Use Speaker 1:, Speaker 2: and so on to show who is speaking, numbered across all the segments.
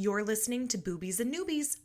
Speaker 1: You're listening to Boobies and Newbies.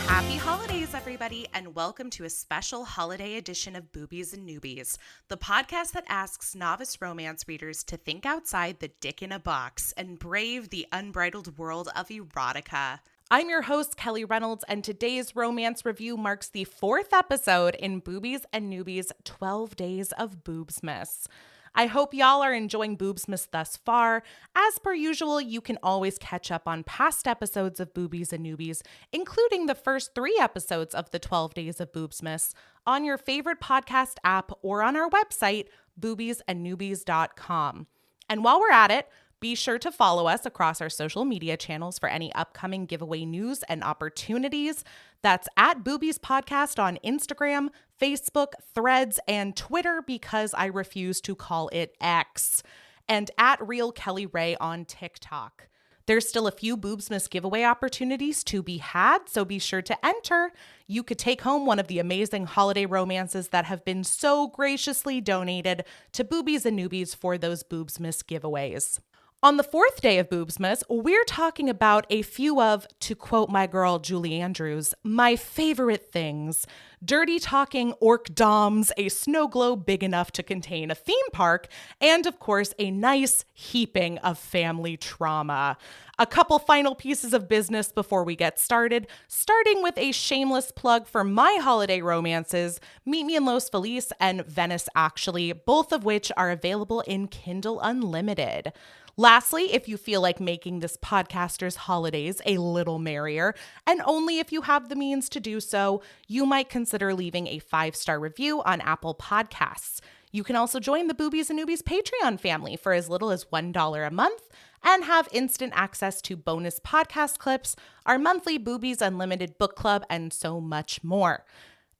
Speaker 1: Happy holidays, everybody, and welcome to a special holiday edition of Boobies and Newbies, the podcast that asks novice romance readers to think outside the dick in a box and brave the unbridled world of erotica. I'm your host, Kelly Reynolds, and today's romance review marks the 4th episode in Boobies and Newbies 12 Days of Boobsmas. I hope y'all are enjoying Boobsmas thus far. As per usual, you can always catch up on past episodes of Boobies and Newbies, including the first 3 episodes of the 12 Days of Boobsmas, on your favorite podcast app or on our website, boobiesandnewbies.com. And while we're at it, be sure to follow us across our social media channels for any upcoming giveaway news and opportunities. That's at Boobies Podcast on Instagram, Facebook, Threads, and Twitter because I refuse to call it X, and at Real Kelly Ray on TikTok. There's still a few Boobsmas giveaway opportunities to be had, so be sure to enter. You could take home one of the amazing holiday romances that have been so graciously donated to Boobies and Newbies for those Boobsmas giveaways. On the 4th day of Boobsmas, we're talking about a few of, to quote my girl Julie Andrews, my favorite things. Dirty talking orc doms, a snow globe big enough to contain a theme park, and of course a nice heaping of family trauma. A couple final pieces of business before we get started, starting with a shameless plug for my holiday romances, Meet Me in Los Feliz and Venice Actually, both of which are available in Kindle Unlimited. Lastly, if you feel like making this podcaster's holidays a little merrier, and only if you have the means to do so, you might consider leaving a 5-star review on Apple Podcasts. You can also join the Boobies and Newbies Patreon family for as little as $1 a month and have instant access to bonus podcast clips, our monthly Boobies Unlimited book club, and so much more.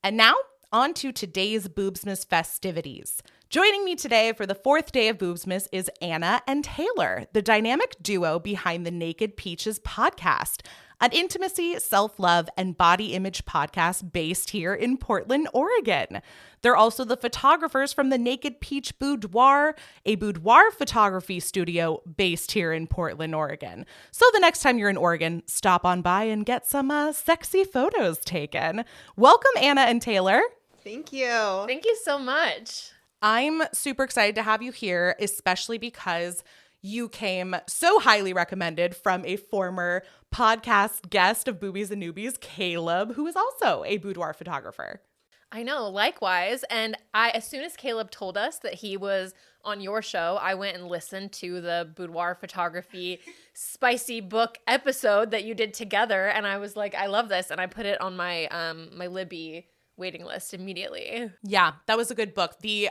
Speaker 1: And now, on to today's Boobsmas festivities. Joining me today for the 4th day of Boobsmas is Anna and Taylor, the dynamic duo behind the Naked Peaches podcast, an intimacy, self-love, and body image podcast based here in Portland, Oregon. They're also the photographers from the Naked Peach Boudoir, a boudoir photography studio based here in Portland, Oregon. So the next time you're in Oregon, stop on by and get some sexy photos taken. Welcome, Anna and Taylor.
Speaker 2: Thank you.
Speaker 3: Thank you so much.
Speaker 1: I'm super excited to have you here, especially because you came so highly recommended from a former podcast guest of Boobies and Newbies, Caleb, who is also a boudoir photographer.
Speaker 3: I know, likewise. And as soon as Caleb told us that he was on your show, I went and listened to the boudoir photography spicy book episode that you did together. And I was like, I love this. And I put it on my my Libby waiting list immediately.
Speaker 1: Yeah, that was a good book. The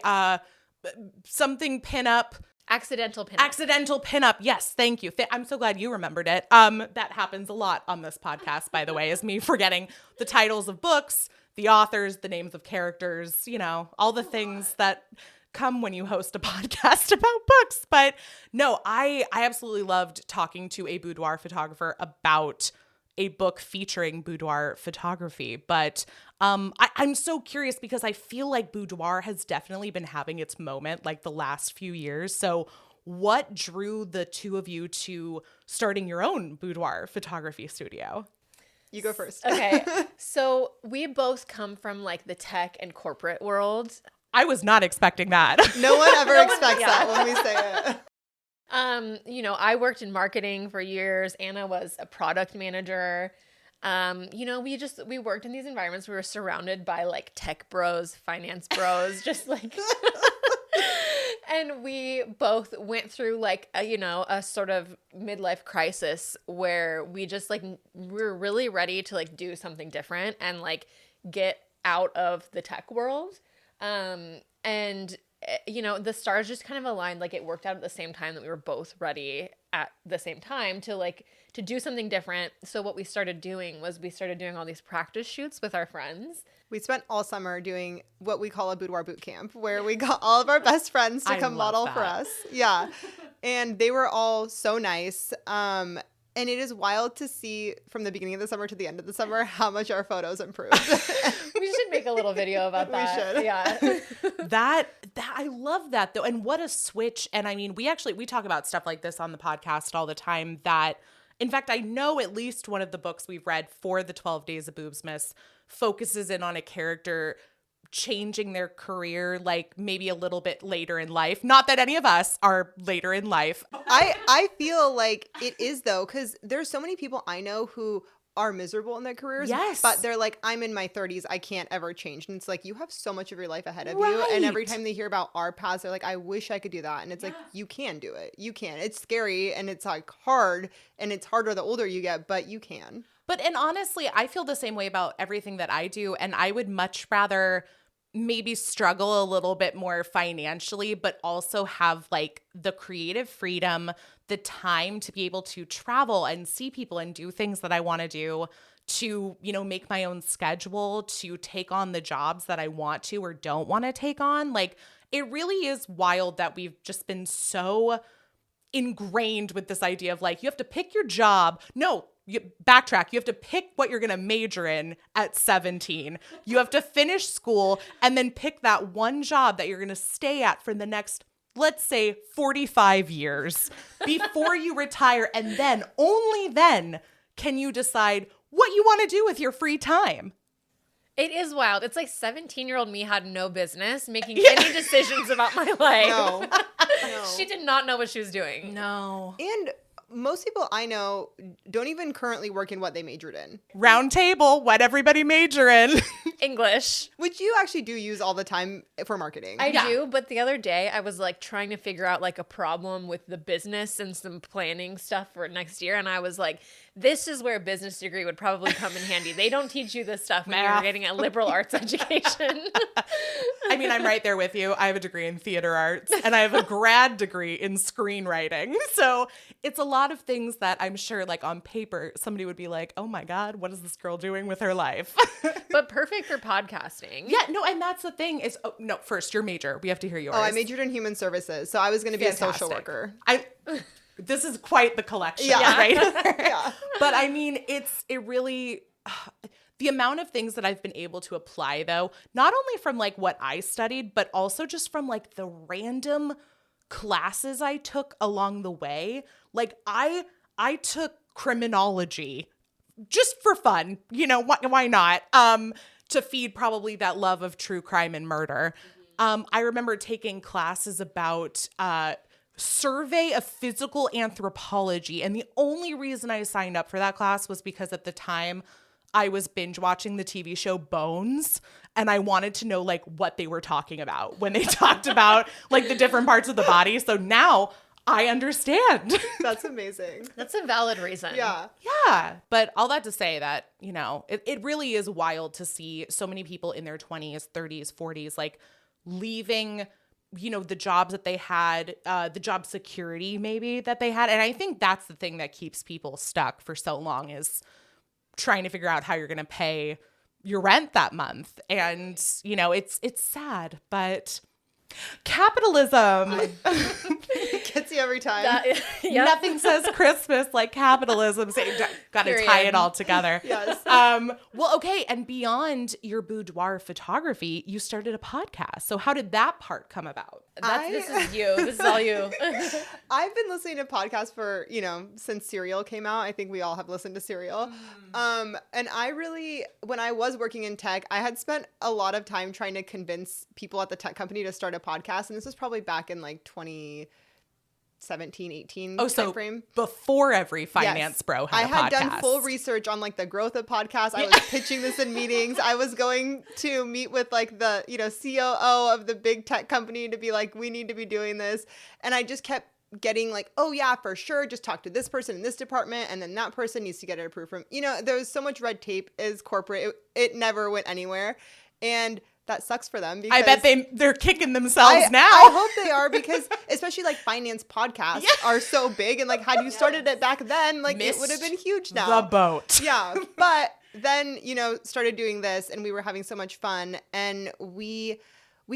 Speaker 1: something pinup.
Speaker 3: Accidental
Speaker 1: pinup. Yes, thank you. I'm so glad you remembered it. That happens a lot on this podcast, by the way, is me forgetting the titles of books, the authors, the names of characters, you know, all the things that come when you host a podcast about books. But no, I absolutely loved talking to a boudoir photographer about a book featuring boudoir photography. But I'm so curious because I feel like boudoir has definitely been having its moment like the last few years. So what drew the two of you to starting your own boudoir photography studio?
Speaker 2: You go first.
Speaker 3: Okay. So we both come from like the tech and corporate world.
Speaker 1: I was not expecting that.
Speaker 2: No one ever expects that when we say it.
Speaker 3: You know, I worked in marketing for years. Anna was a product manager. You know, we worked in these environments. We were surrounded by like tech bros, finance bros, just like, and we both went through like a sort of midlife crisis where we just like, we're really ready to like do something different and like get out of the tech world. And you know, the stars just kind of aligned, like it worked out at the same time that we were both ready at the same time to do something different. So what we started doing was we started doing all these practice shoots with our friends.
Speaker 2: We spent all summer doing what we call a boudoir boot camp, where we got all of our best friends to come model for us. Yeah. And they were all so nice. And it is wild to see from the beginning of the summer to the end of the summer how much our photos improved.
Speaker 3: We should make a little video about that.
Speaker 2: We should.
Speaker 3: Yeah.
Speaker 1: That I love that though. And what a switch. And I mean, we talk about stuff like this on the podcast all the time that, in fact, I know at least one of the books we've read for the 12 Days of Boobsmas focuses in on a character changing their career, like maybe a little bit later in life. Not that any of us are later in life.
Speaker 2: I feel like it is though, because there's so many people I know who are miserable in their careers.
Speaker 1: Yes.
Speaker 2: But they're like, I'm in my 30s. I can't ever change. And it's like, you have so much of your life ahead of you.
Speaker 1: Right.
Speaker 2: And every time they hear about our paths, they're like, I wish I could do that. And it's like, you can do it. You can. It's scary and it's like hard, and it's harder the older you get, but you can.
Speaker 1: And honestly, I feel the same way about everything that I do. And I would much rather maybe struggle a little bit more financially, but also have like the creative freedom, the time to be able to travel and see people and do things that I want to do, to, you know, make my own schedule, to take on the jobs that I want to or don't want to take on. Like, it really is wild that we've just been so ingrained with this idea of like, you have to pick your job. No, backtrack. You have to pick what you're going to major in at 17. You have to finish school and then pick that one job that you're going to stay at for the next, let's say, 45 years before you retire. And then, only then, can you decide what you want to do with your free time.
Speaker 3: It is wild. It's like 17-year-old me had no business making any decisions about my life.
Speaker 2: No.
Speaker 3: She did not know what she was doing.
Speaker 1: No.
Speaker 2: And most people I know don't even currently work in what they majored in.
Speaker 1: Round table, what everybody major in.
Speaker 3: English.
Speaker 2: Which you actually do use all the time for marketing.
Speaker 3: I do, but the other day I was like trying to figure out like a problem with the business and some planning stuff for next year. And I was like, this is where a business degree would probably come in handy. They don't teach you this stuff when you're getting a liberal arts education.
Speaker 1: I mean, I'm right there with you. I have a degree in theater arts and I have a grad degree in screenwriting. So it's a lot of things that I'm sure like on paper, somebody would be like, oh my God, what is this girl doing with her life?
Speaker 3: But perfect for podcasting.
Speaker 1: Yeah, no, and that's the thing is, oh, no, first, your major. We have to hear yours.
Speaker 2: Oh, I majored in human services. So I was going to be a social worker.
Speaker 1: This is quite the collection, right? Yeah. But I mean, it really, the amount of things that I've been able to apply though, not only from like what I studied, but also just from like the random classes I took along the way. Like I took criminology just for fun, you know, why not? To feed probably that love of true crime and murder. I remember taking classes about survey of physical anthropology. And the only reason I signed up for that class was because at the time I was binge watching the TV show Bones, and I wanted to know like what they were talking about when they talked about like the different parts of the body. So now I understand.
Speaker 2: That's amazing.
Speaker 3: That's a valid reason.
Speaker 2: Yeah.
Speaker 1: Yeah. But all that to say that, you know, it really is wild to see so many people in their 20s, 30s, 40s, like leaving, you know, the jobs that they had, the job security maybe that they had. And I think that's the thing that keeps people stuck for so long, is trying to figure out how you're going to pay your rent that month. And, you know, it's sad, but capitalism.
Speaker 2: Gets you every time.
Speaker 1: Nothing says Christmas like capitalism. So got to tie it all together.
Speaker 2: Yes.
Speaker 1: Well, okay. And beyond your boudoir photography, you started a podcast. So how did that part come about?
Speaker 3: This is you. This is all you.
Speaker 2: I've been listening to podcasts for, you know, since Serial came out. I think we all have listened to Serial. And I really, when I was working in tech, I had spent a lot of time trying to convince people at the tech company to start a podcast. And this was probably back in like 2017, 18 timeframe.
Speaker 1: Before every finance bro had a podcast. I had
Speaker 2: done full research on like the growth of podcasts. I was pitching this in meetings. I was going to meet with like the, you know, COO of the big tech company to be like, we need to be doing this. And I just kept getting like, oh yeah, for sure, just talk to this person in this department, and then that person needs to get it approved from, you know, there was so much red tape as corporate. It never went anywhere. And that sucks for them. Because
Speaker 1: I bet they're kicking themselves now.
Speaker 2: I hope they are, because especially like finance podcasts are so big, and like had you started it back then, like it would have been huge now.
Speaker 1: The boat.
Speaker 2: Yeah. But then, started doing this, and we were having so much fun, and we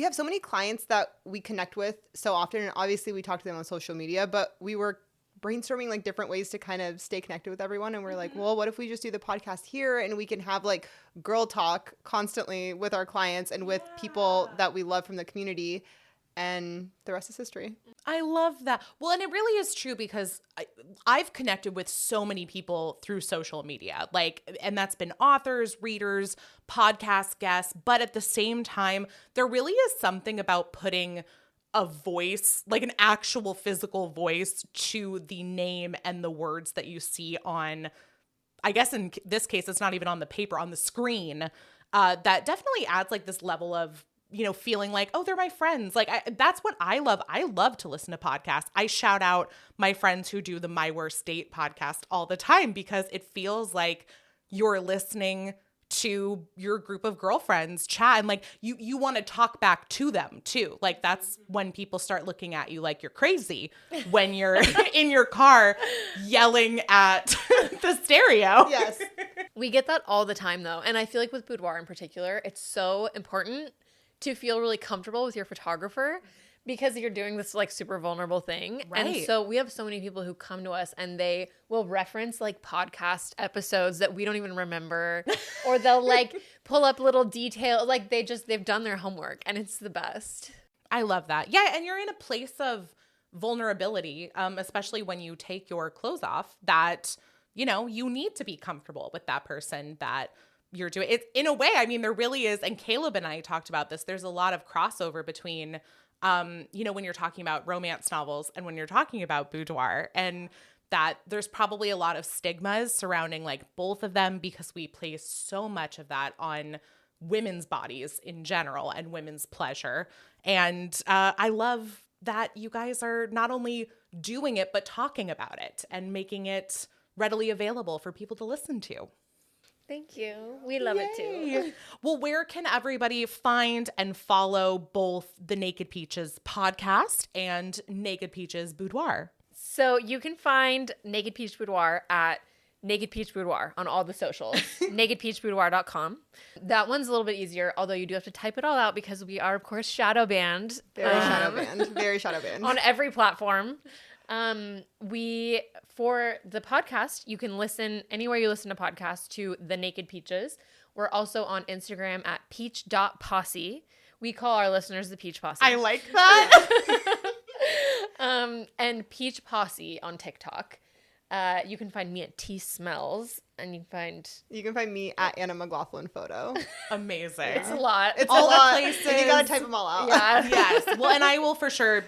Speaker 2: have so many clients that we connect with so often, and obviously we talk to them on social media, but we were brainstorming like different ways to kind of stay connected with everyone, and we're like, well, what if we just do the podcast here, and we can have like girl talk constantly with our clients and with people that we love from the community, and the rest is history.
Speaker 1: I love that. Well, and it really is true, because I've connected with so many people through social media, and that's been authors, readers, podcast guests. But at the same time, there really is something about putting a voice, like an actual physical voice, to the name and the words that you see on, I guess in this case, it's not even on the paper, on the screen. That definitely adds like this level of, feeling like, oh, they're my friends. Like that's what I love. I love to listen to podcasts. I shout out my friends who do the My Worst Date podcast all the time, because it feels like you're listening to your group of girlfriends chat, and like you want to talk back to them too. Like that's when people start looking at you like you're crazy, when you're in your car yelling at the stereo.
Speaker 2: Yes.
Speaker 3: We get that all the time though. And I feel like with boudoir in particular, it's so important to feel really comfortable with your photographer, because you're doing this like super vulnerable thing.
Speaker 1: Right.
Speaker 3: And so we have so many people who come to us and they will reference like podcast episodes that we don't even remember, or they'll like pull up little details. Like they've done their homework, and it's the best.
Speaker 1: I love that. Yeah. And you're in a place of vulnerability, especially when you take your clothes off, that, you need to be comfortable with that person that you're doing it. In a way, I mean, there really is. And Caleb and I talked about this. There's a lot of crossover between when you're talking about romance novels and when you're talking about boudoir, and that there's probably a lot of stigmas surrounding like both of them, because we place so much of that on women's bodies in general and women's pleasure. And I love that you guys are not only doing it, but talking about it and making it readily available for people to listen to.
Speaker 3: Thank you. We love it too.
Speaker 1: Well, where can everybody find and follow both the Naked Peaches podcast and Naked Peaches Boudoir?
Speaker 3: So you can find Naked Peach Boudoir at Naked Peach Boudoir on all the socials, nakedpeachboudoir.com. That one's a little bit easier, although you do have to type it all out, because we are, of course, shadow banned.
Speaker 2: Very shadow banned.
Speaker 3: On every platform. For the podcast, you can listen anywhere you listen to podcasts to The Naked Peaches. We're also on Instagram at peach.posse. We call our listeners the Peach Posse.
Speaker 1: I like that.
Speaker 3: And Peach Posse on TikTok. You can find me at T Smells, and you can find
Speaker 2: me at Anna McLaughlin Photo.
Speaker 1: Amazing.
Speaker 3: It's a lot.
Speaker 2: It's
Speaker 1: all
Speaker 2: a
Speaker 1: the
Speaker 2: lot.
Speaker 1: places.
Speaker 2: And you gotta type them all out.
Speaker 3: Yeah.
Speaker 1: Yes. Well, and I will for sure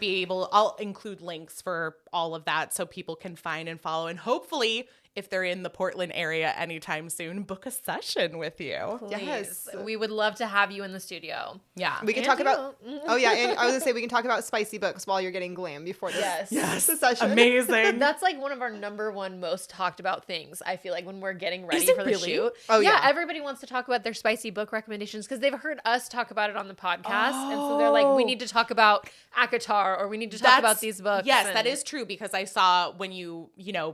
Speaker 1: I'll include links for all of that so people can find and follow, and hopefully, if they're in the Portland area anytime soon, book a session with you.
Speaker 3: Please.
Speaker 2: Yes.
Speaker 3: We would love to have you in the studio.
Speaker 1: Yeah.
Speaker 2: We can talk about, and I was gonna say, we can talk about spicy books while you're getting glam before this.
Speaker 3: Yes.
Speaker 2: The session.
Speaker 1: Amazing.
Speaker 3: That's like one of our number one most talked about things, I feel like, when we're getting ready
Speaker 1: Is it
Speaker 3: for the
Speaker 1: really?
Speaker 3: shoot.
Speaker 2: Oh, yeah.
Speaker 3: Everybody wants to talk about their spicy book recommendations because they've heard us talk about it on the podcast. And so they're like, we need to talk about ACOTAR, or we need to talk about these books.
Speaker 1: Yes, that is true, because I saw when you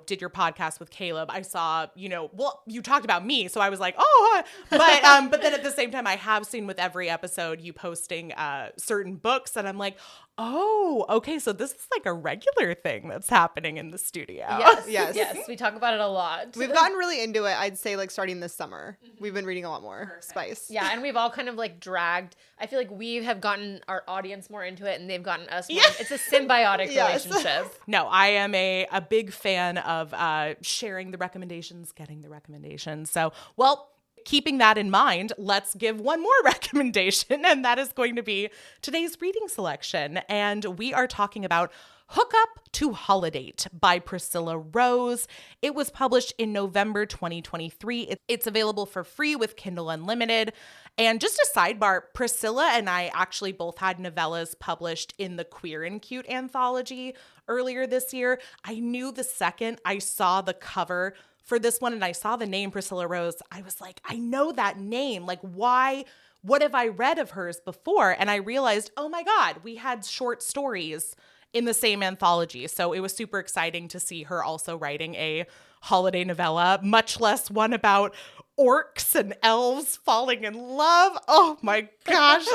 Speaker 1: did your podcast with Caleb, I saw, you talked about me, so I was like, oh, but then at the same time, I have seen with every episode you posting certain books, and I'm like, oh, okay, so this is like a regular thing that's happening in the studio.
Speaker 2: Yes.
Speaker 3: We talk about it a lot.
Speaker 2: We've gotten really into it, I'd say, like starting this summer. We've been reading a lot more spice.
Speaker 3: Yeah, and we've all kind of like dragged. I feel like we have gotten our audience more into it, and they've gotten us more. It's a symbiotic relationship.
Speaker 1: No, I am a big fan of sharing the recommendations, getting the recommendations. So, well, keeping that in mind, let's give one more recommendation, and that is going to be today's reading selection. And we are talking about Hookup to Holidate by Priscilla Rose. It was published in November 2023. It's available for free with Kindle Unlimited. And just a sidebar, Priscilla and I actually both had novellas published in the Queer and Cute anthology earlier this year. I knew the second I saw the cover for this one and I saw the name Priscilla Rose, I was like, I know that name. Like, why what have I read of hers before? And I realized, oh my God, we had short stories in the same anthology. So it was super exciting to see her also writing a holiday novella, much less one about orcs and elves falling in love. Oh my gosh.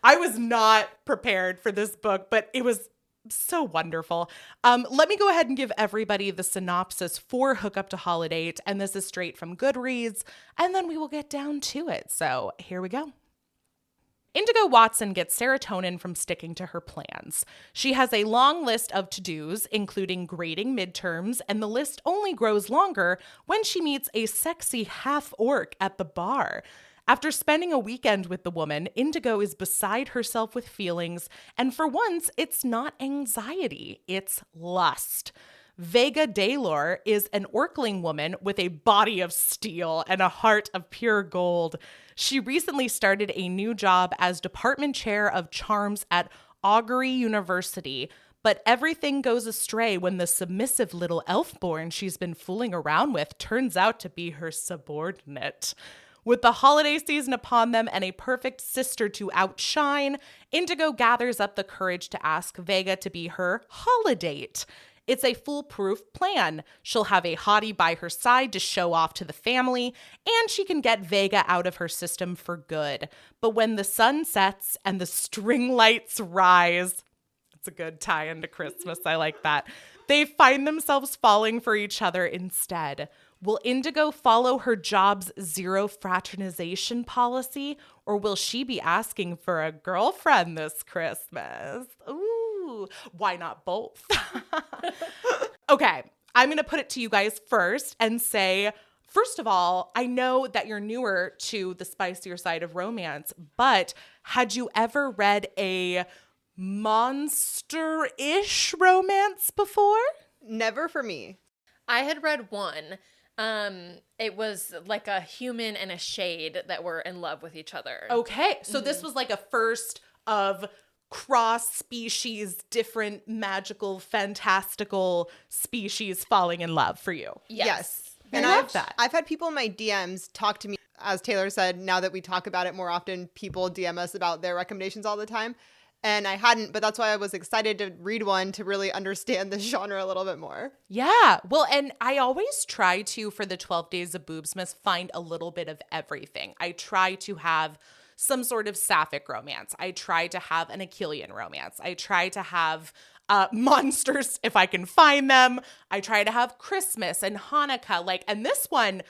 Speaker 1: I was not prepared for this book, but it was so wonderful. Let me go ahead and give everybody the synopsis for Hookup to Holidate, and this is straight from Goodreads, and then we will get down to it. So here we go. Indigo Watson gets serotonin from sticking to her plans. She has a long list of to-dos, including grading midterms, and the list only grows longer when she meets a sexy half-orc at the bar. After spending a weekend with the woman, Indigo is beside herself with feelings, and for once, it's not anxiety, it's lust. Vega Daelor is an orcling woman with a body of steel and a heart of pure gold. She recently started a new job as department chair of charms at Augury University, but everything goes astray when the submissive little elfborn she's been fooling around with turns out to be her subordinate. With the holiday season upon them and a perfect sister to outshine, Indigo gathers up the courage to ask Vega to be her Holidate. It's a foolproof plan. She'll have a hottie by her side to show off to the family, and she can get Vega out of her system for good. But when the sun sets and the string lights rise, it's a good tie-in to Christmas, I like that, they find themselves falling for each other instead. Will Indigo follow her job's zero fraternization policy, or will she be asking for a girlfriend this Christmas? Ooh, why not both? Okay, I'm going to put it to you guys first and say, first of all, I know that you're newer to the spicier side of romance, but had you ever read a monster-ish romance before?
Speaker 2: Never for me.
Speaker 3: I had read one. It was like a human and a shade that were in love with each other.
Speaker 1: Okay, so this was like a first of cross-species, different magical, fantastical species falling in love for you.
Speaker 3: Yes.
Speaker 2: And
Speaker 1: I love that.
Speaker 2: I've had people in my DMs talk to me, as Taylor said, now that we talk about it more often, people DM us about their recommendations all the time. And I hadn't, but that's why I was excited to read one to really understand the genre a little bit more.
Speaker 1: Yeah. Well, and I always try to, for the 12 Days of Boobsmas, find a little bit of everything. I try to have some sort of sapphic romance. I try to have an Achillean romance. I try to have monsters if I can find them. I try to have Christmas and Hanukkah. And this one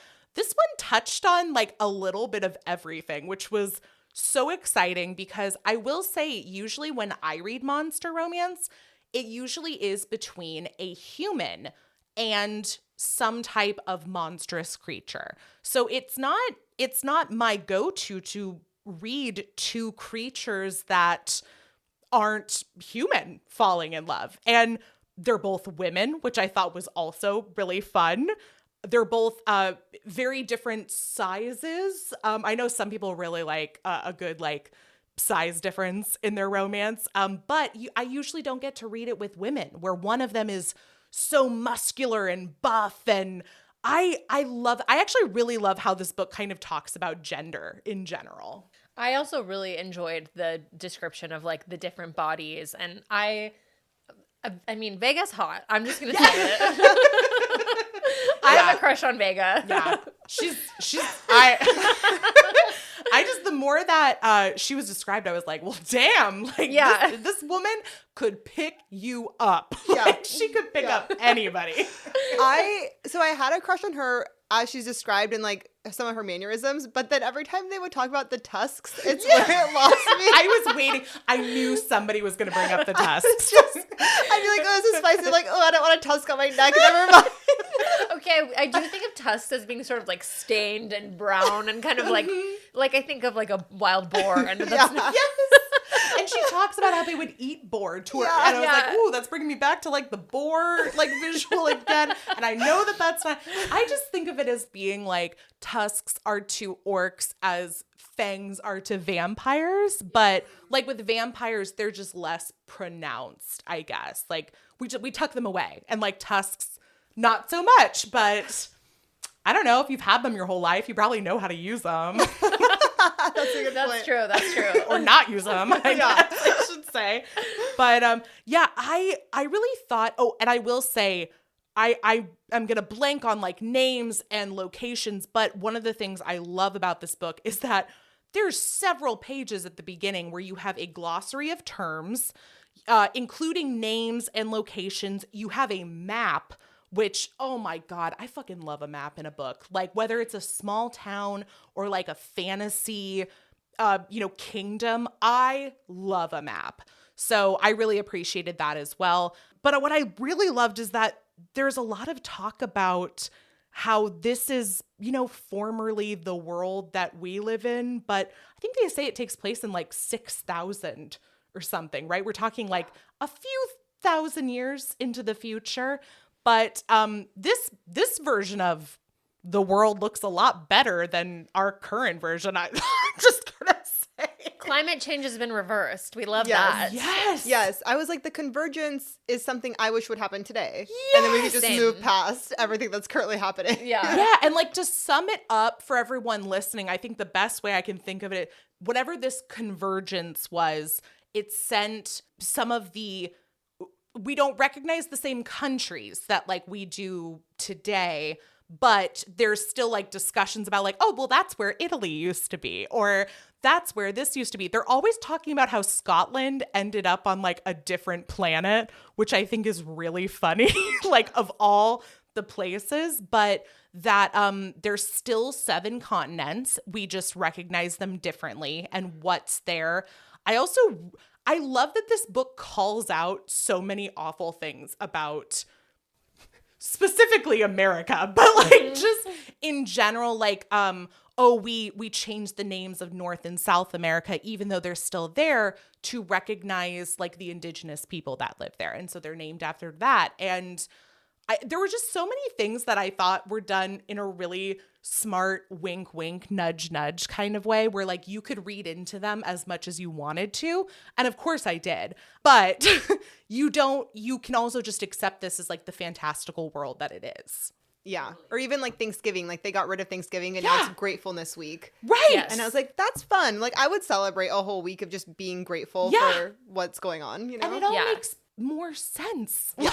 Speaker 1: touched on like a little bit of everything, which was so exciting because I will say usually when I read monster romance, it usually is between a human and some type of monstrous creature. So it's not my go-to to read two creatures that aren't human falling in love. And they're both women, which I thought was also really fun. They're both very different sizes. I know some people really like a good size difference in their romance, but I usually don't get to read it with women, where one of them is so muscular and buff, and I actually really love how this book kind of talks about gender in general.
Speaker 3: I also really enjoyed the description of the different bodies, and I mean Vega's hot. I'm just gonna say it. I have a crush on Vega.
Speaker 1: Yeah. The more that she was described, I was like, well, damn, this woman could pick you up.
Speaker 2: Yeah.
Speaker 1: She could pick up anybody.
Speaker 2: I had a crush on her as she's described in some of her mannerisms, but then every time they would talk about the tusks, it's where it lost me.
Speaker 1: I was waiting. I knew somebody was going to bring up the tusks.
Speaker 2: I'd be like, oh, this is spicy. I don't want a tusk on my neck. Never mind.
Speaker 3: Okay, I do think of tusks as being sort of stained and brown and kind of like I think of a wild boar. And that's
Speaker 1: Yes. And she talks about how they would eat boar to her.
Speaker 2: Yeah.
Speaker 1: And I was like, ooh, that's bringing me back to the boar visual again. And I know that that's not, I just think of it as being tusks are to orcs as fangs are to vampires. But with vampires, they're just less pronounced, I guess. We tuck them away, and tusks, not so much. But I don't know, if you've had them your whole life, you probably know how to use them.
Speaker 2: That's a good point.
Speaker 3: That's true.
Speaker 1: or not use them, I guess I should say. But yeah, I really thought, and I will say, I am going to blank on like names and locations, but one of the things I love about this book is that there's several pages at the beginning where you have a glossary of terms, including names and locations. You have a map, which, oh my God, I fucking love a map in a book. Like whether it's a small town or like a fantasy, kingdom, I love a map. So I really appreciated that as well. But what I really loved is that there's a lot of talk about how this is, formerly the world that we live in. But I think they say it takes place in like 6,000 or something, right? We're talking like a few thousand years into the future. But this version of the world looks a lot better than our current version. I'm just gonna say.
Speaker 3: Climate change has been reversed. We love that.
Speaker 2: Yes. I was like, the convergence is something I wish would happen today.
Speaker 1: Yes.
Speaker 2: And then we could just move past everything that's currently happening.
Speaker 3: Yeah.
Speaker 1: Yeah. And like to sum it up for everyone listening, I think the best way I can think of it, whatever this convergence was, it sent some of we don't recognize the same countries that like we do today, but there's still like discussions about like, oh, well, that's where Italy used to be, or that's where this used to be. They're always talking about how Scotland ended up on like a different planet, which I think is really funny, like of all the places, but that there's still 7 continents. We just recognize them differently and what's there. I love that this book calls out so many awful things about specifically America, but like just in general, like, we changed the names of North and South America, even though they're still there, to recognize like the indigenous people that live there. And so they're named after that. And there were just so many things that I thought were done in a really smart wink, wink, nudge, nudge kind of way where like you could read into them as much as you wanted to. And of course I did, but you can also just accept this as like the fantastical world that it is.
Speaker 2: Yeah. Or even like Thanksgiving, like they got rid of Thanksgiving and now it's Gratefulness Week.
Speaker 1: Right.
Speaker 3: Yes.
Speaker 2: And I was like, that's fun. Like I would celebrate a whole week of just being grateful for what's going on, you know?
Speaker 1: And it all makes more sense. Yeah.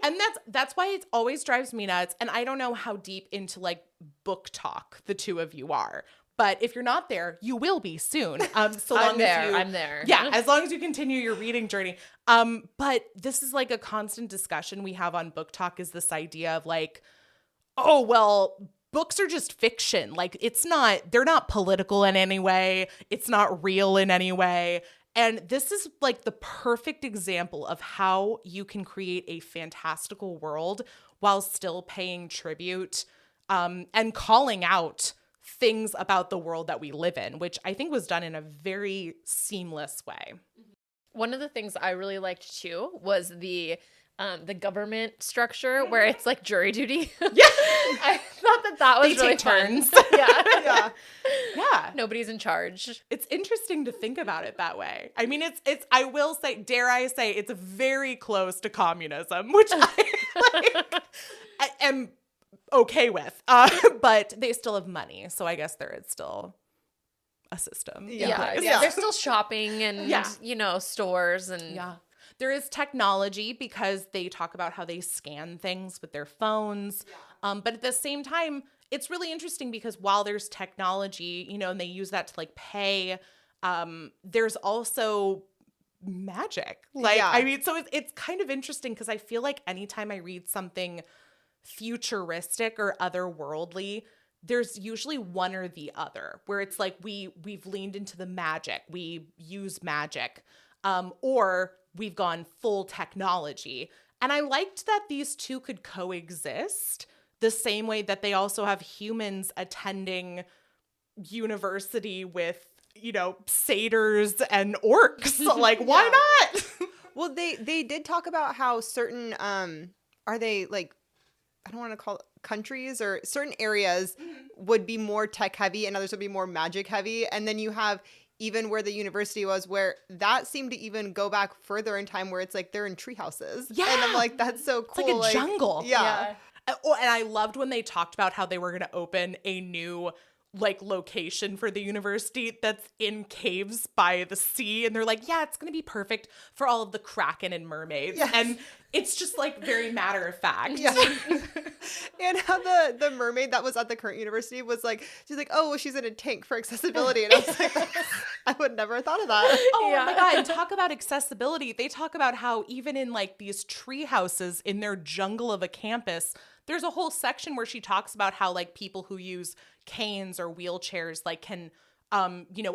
Speaker 1: And that's why it always drives me nuts. And I don't know how deep into like book talk the two of you are. But if you're not there, you will be soon. So long
Speaker 3: I'm there.
Speaker 1: Yeah, as long as you continue your reading journey. But this is like a constant discussion we have on Book Talk, is this idea of like, oh, well, books are just fiction. Like they're not political in any way. It's not real in any way. And this is like the perfect example of how you can create a fantastical world while still paying tribute and calling out things about the world that we live in, which I think was done in a very seamless way.
Speaker 3: One of the things I really liked too was the government structure where it's like jury duty. Yeah. I thought that was really fun.
Speaker 2: Yeah.
Speaker 1: Yeah.
Speaker 3: Nobody's in charge.
Speaker 1: It's interesting to think about it that way. I mean, it's I will say, dare I say, it's very close to communism, which I am okay with. But they still have money, so I guess there is still a system.
Speaker 3: Yeah. They're still shopping and stores and
Speaker 1: There is technology because they talk about how they scan things with their phones. But at the same time, it's really interesting because while there's technology, and they use that to like pay, there's also magic. I mean, so it's kind of interesting because I feel like anytime I read something futuristic or otherworldly, there's usually one or the other, where it's like we've leaned into the magic, we use magic, or we've gone full technology. And I liked that these two could coexist the same way that they also have humans attending university with, satyrs and orcs. Like, why not?
Speaker 2: Well, they did talk about how certain, are they like, I don't want to call it countries, or certain areas would be more tech heavy and others would be more magic heavy. And then you have even where the university was, where that seemed to even go back further in time, where it's like they're in tree houses. Yeah. And I'm like, that's so cool.
Speaker 1: It's like a jungle.
Speaker 2: Yeah.
Speaker 1: Oh, and I loved when they talked about how they were going to open a new like location for the university that's in caves by the sea, and they're like, yeah, it's gonna be perfect for all of the kraken and mermaids.
Speaker 2: Yes.
Speaker 1: And it's just like very matter of fact.
Speaker 2: Yeah. And how the mermaid that was at the current university was like, she's like, oh, well, she's in a tank for accessibility. And I was like, I would never have thought of that.
Speaker 1: Oh
Speaker 3: Yeah.
Speaker 1: my God. And talk about accessibility. They talk about how even in like these tree houses in their jungle of a campus, there's a whole section where she talks about how like people who use canes or wheelchairs like can,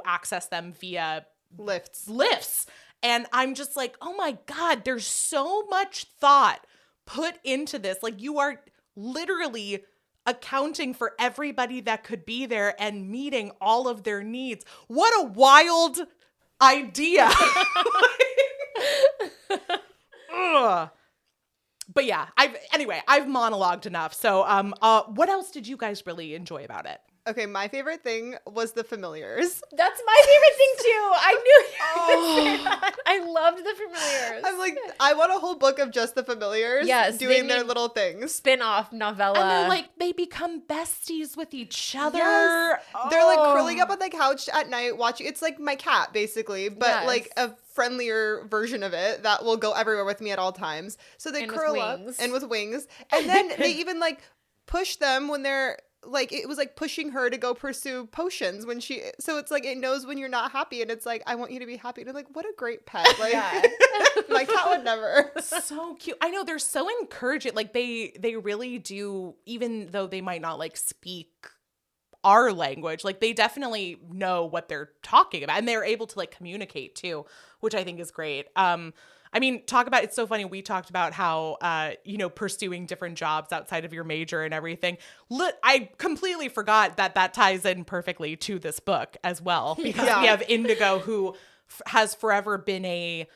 Speaker 1: access them via lifts. And I'm just like, oh my God, there's so much thought put into this. Like you are literally accounting for everybody that could be there and meeting all of their needs. What a wild idea. Ugh. But yeah, I've monologued enough. So what else did you guys really enjoy about it?
Speaker 2: Okay, my favorite thing was the familiars.
Speaker 3: That's my favorite thing too. I knew you would say that. I loved the familiars.
Speaker 2: I'm like, I want a whole book of just the familiars doing their little things.
Speaker 3: Spin-off novella.
Speaker 1: And they're like, they become besties with each other.
Speaker 2: Yes. They're like curling up on the couch at night watching. It's like my cat, basically, but like a friendlier version of it that will go everywhere with me at all times. So they curl up and with wings. And then they even like push them when they're like, it was like pushing her to go pursue potions when so it's like it knows when you're not happy and it's like, I want you to be happy. And I'm like, what a great pet. Like my cat would never.
Speaker 1: So cute. I know, they're so encouraging. Like they really do, even though they might not like speak our language, like they definitely know what they're talking about and they're able to like communicate too, which I think is great. I mean, it's so funny. We talked about how, pursuing different jobs outside of your major and everything. I completely forgot that ties in perfectly to this book as well, because we have Indigo, who has forever been a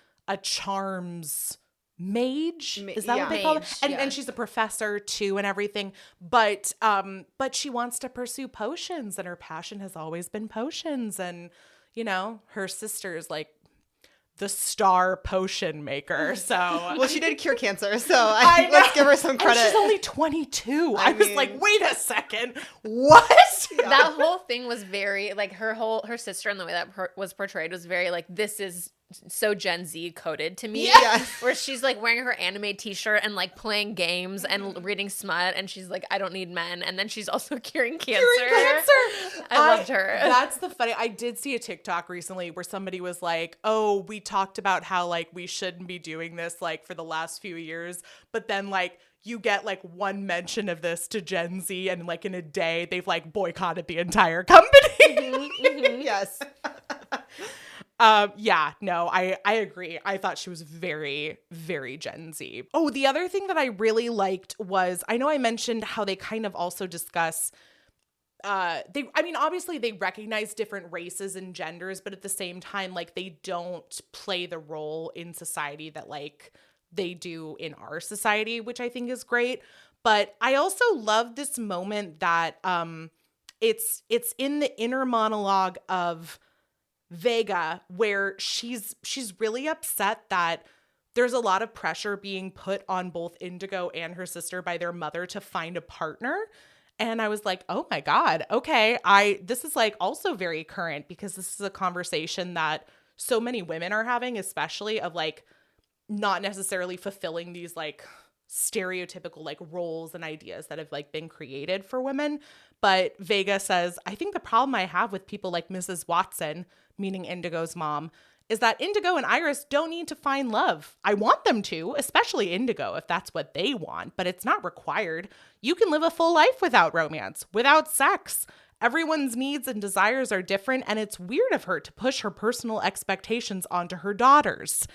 Speaker 1: charms mage. Is that what they call it? And she's a professor too and everything. But she wants to pursue potions, and her passion has always been potions. And, her sister's like the star potion maker. So
Speaker 2: well, she did cure cancer, so let's give her some credit.
Speaker 1: And she's only 22. I was like, wait a second, what?
Speaker 3: Yeah. That whole thing was very like her sister, and the way that was portrayed was very like, this is so Gen Z coded to me.
Speaker 2: Yes.
Speaker 3: Where she's like wearing her anime t-shirt and like playing games and reading smut, and she's like, I don't need men. And then she's also curing cancer. I loved her.
Speaker 1: That's the funny. I did see a TikTok recently where somebody was like, oh, we talked about how like we shouldn't be doing this like for the last few years, but then like you get like one mention of this to Gen Z and like in a day they've like boycotted the entire company.
Speaker 2: Yes.
Speaker 1: I agree. I thought she was very, very Gen Z. Oh, the other thing that I really liked was, I know I mentioned how they kind of also discuss, obviously they recognize different races and genders, but at the same time, like they don't play the role in society that like they do in our society, which I think is great. But I also love this moment that it's in the inner monologue of Vega, where she's really upset that there's a lot of pressure being put on both Indigo and her sister by their mother to find a partner. And I was like, oh my God, okay. This is like also very current, because this is a conversation that so many women are having, especially of like not necessarily fulfilling these like stereotypical like roles and ideas that have like been created for women. But Vega says, I think the problem I have with people like Mrs. Watson, meaning Indigo's mom, is that Indigo and Iris don't need to find love. I want them to, especially Indigo, if that's what they want, but it's not required. You can live a full life without romance, without sex. Everyone's needs and desires are different, and it's weird of her to push her personal expectations onto her daughters.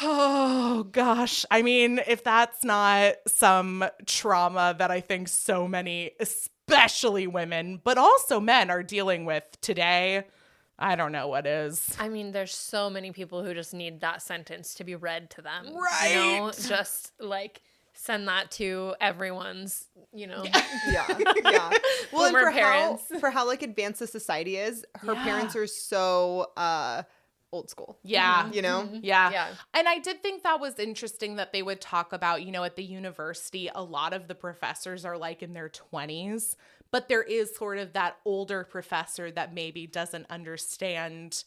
Speaker 1: Oh, gosh. I mean, if that's not some trauma that I think so many, especially women, but also men, are dealing with today, I don't know what is.
Speaker 3: I mean, there's so many people who just need that sentence to be read to them.
Speaker 1: Right.
Speaker 3: Just like send that to everyone's,
Speaker 2: Yeah.
Speaker 3: Well, and
Speaker 2: for how like advanced the society is, her parents are so old school.
Speaker 1: Yeah.
Speaker 3: Yeah.
Speaker 1: And I did think that was interesting that they would talk about, at the university, a lot of the professors are like in their 20s, but there is sort of that older professor that maybe doesn't understand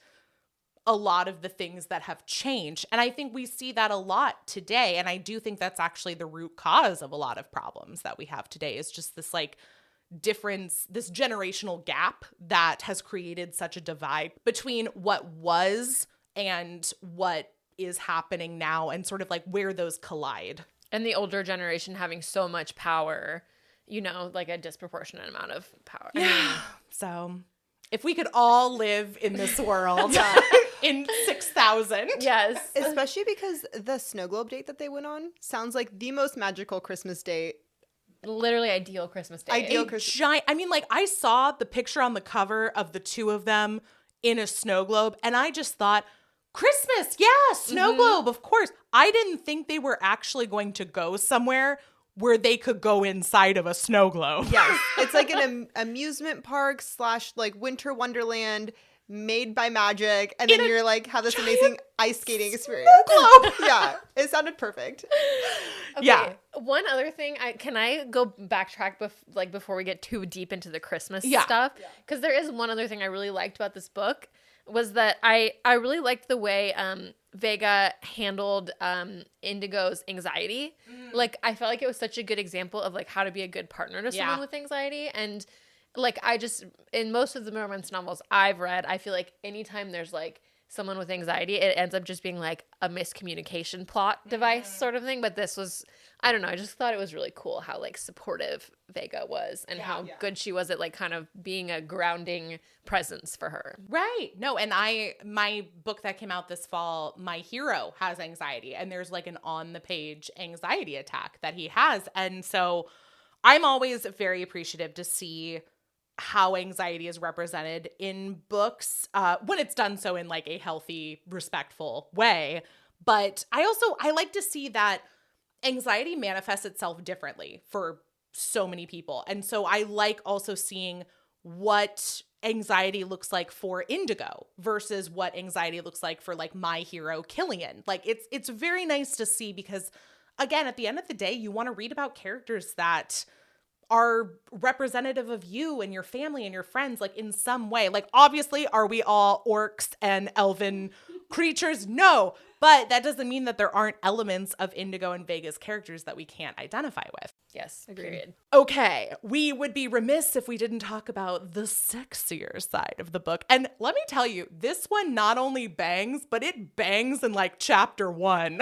Speaker 1: a lot of the things that have changed. And I think we see that a lot today. And I do think that's actually the root cause of a lot of problems that we have today, is just this like difference, this generational gap that has created such a divide between what was and what is happening now, and sort of like where those collide.
Speaker 3: And the older generation having so much power, you know, like a disproportionate amount of power.
Speaker 1: Yeah. I mean, so if we could all live in this world in 6,000.
Speaker 3: Yes.
Speaker 2: Especially because the snow globe date that they went on sounds like the most magical Christmas date.
Speaker 3: Literally ideal Christmas day.
Speaker 2: Ideal
Speaker 1: Giant. I mean, like, I saw the picture on the cover of the two of them in a snow globe, and I just thought, Christmas, yeah, snow globe, of course. I didn't think they were actually going to go somewhere where they could go inside of a snow globe.
Speaker 2: Yes. It's like an amusement park / like winter wonderland made by magic. And then you're like, have this amazing ice skating experience.
Speaker 1: Globe.
Speaker 2: Yeah. It sounded perfect.
Speaker 3: Okay,
Speaker 1: Yeah.
Speaker 3: One other thing, can I go backtrack before we get too deep into the Christmas
Speaker 1: Yeah.
Speaker 3: stuff? Because there is one other thing I really liked about this book, was that I really liked the way Vega handled Indigo's anxiety. Like, I felt like it was such a good example of like how to be a good partner to someone with anxiety. And like, in most of the romance novels I've read, I feel like anytime there's like someone with anxiety, it ends up just being like a miscommunication plot device sort of thing. But this was, I don't know, I just thought it was really cool how like supportive Vega was, and how good she was at like kind of being a grounding presence for her.
Speaker 1: Right. No, and my book that came out this fall, my hero has anxiety, and there's like an on the page anxiety attack that he has. And so I'm always very appreciative to see how anxiety is represented in books when it's done so in like a healthy, respectful way. But I like to see that anxiety manifests itself differently for so many people. And so I like also seeing what anxiety looks like for Indigo versus what anxiety looks like for like my hero Killian. Like it's very nice to see, because again, at the end of the day, you want to read about characters that are representative of you and your family and your friends, like in some way. Like, obviously, are we all orcs and elven creatures? No, but that doesn't mean that there aren't elements of Indigo and Vega's characters that we can't identify with.
Speaker 3: Yes, period.
Speaker 1: Okay, we would be remiss if we didn't talk about the sexier side of the book. And let me tell you, this one not only bangs, but it bangs in like chapter 1.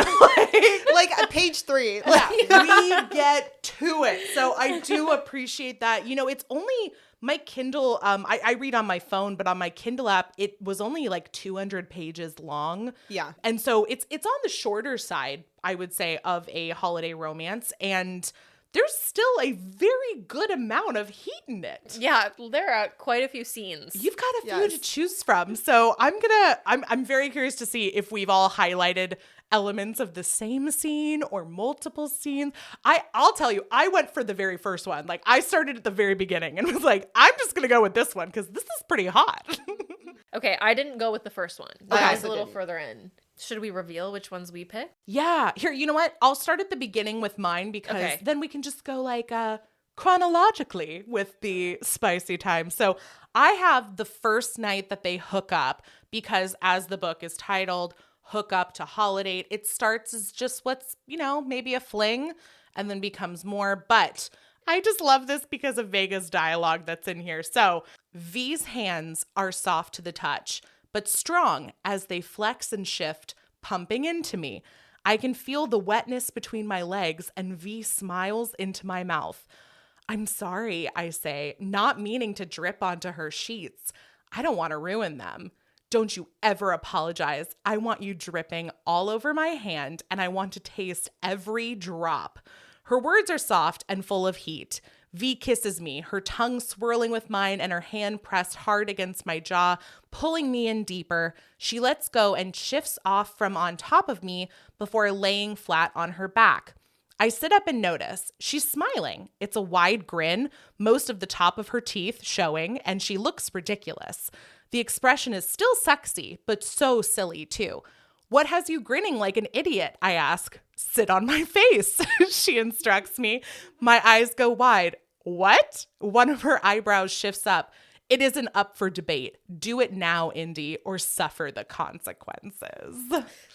Speaker 2: Like page 3.
Speaker 1: Yeah, we get to it. So I do appreciate that. You know, it's only my Kindle, I read on my phone, but on my Kindle app, it was only like 200 pages long.
Speaker 2: Yeah.
Speaker 1: And so it's on the shorter side, I would say, of a holiday romance. And there's still a very good amount of heat in it.
Speaker 3: Yeah, there are quite a few scenes.
Speaker 1: You've got a few to choose from. So I'm very curious to see if we've all highlighted elements of the same scene or multiple scenes. I'll tell you, I went for the very first one. Like, I started at the very beginning and was like, I'm just going to go with this one because this is pretty hot.
Speaker 3: Okay, I didn't go with the first one. I was a little further in. Should we reveal which ones we picked?
Speaker 1: Yeah. Here, you know what? I'll start at the beginning with mine, because then we can just go like chronologically with the spicy time. So I have the first night that they hook up, because as the book is titled, Hookup to Holidate, it starts as just what's, you know, maybe a fling and then becomes more. But I just love this because of Vega's dialogue that's in here. So V's hands are soft to the touch, but strong as they flex and shift, pumping into me. I can feel the wetness between my legs, and V smiles into my mouth. I'm sorry, I say, not meaning to drip onto her sheets. I don't want to ruin them. Don't you ever apologize. I want you dripping all over my hand, and I want to taste every drop. Her words are soft and full of heat. V kisses me, her tongue swirling with mine and her hand pressed hard against my jaw, pulling me in deeper. She lets go and shifts off from on top of me before laying flat on her back. I sit up and notice. She's smiling. It's a wide grin, most of the top of her teeth showing, and she looks ridiculous. The expression is still sexy, but so silly too. What has you grinning like an idiot? I ask. Sit on my face, she instructs me. My eyes go wide. What? One of her eyebrows shifts up. It isn't up for debate. Do it now, Indy, or suffer the consequences.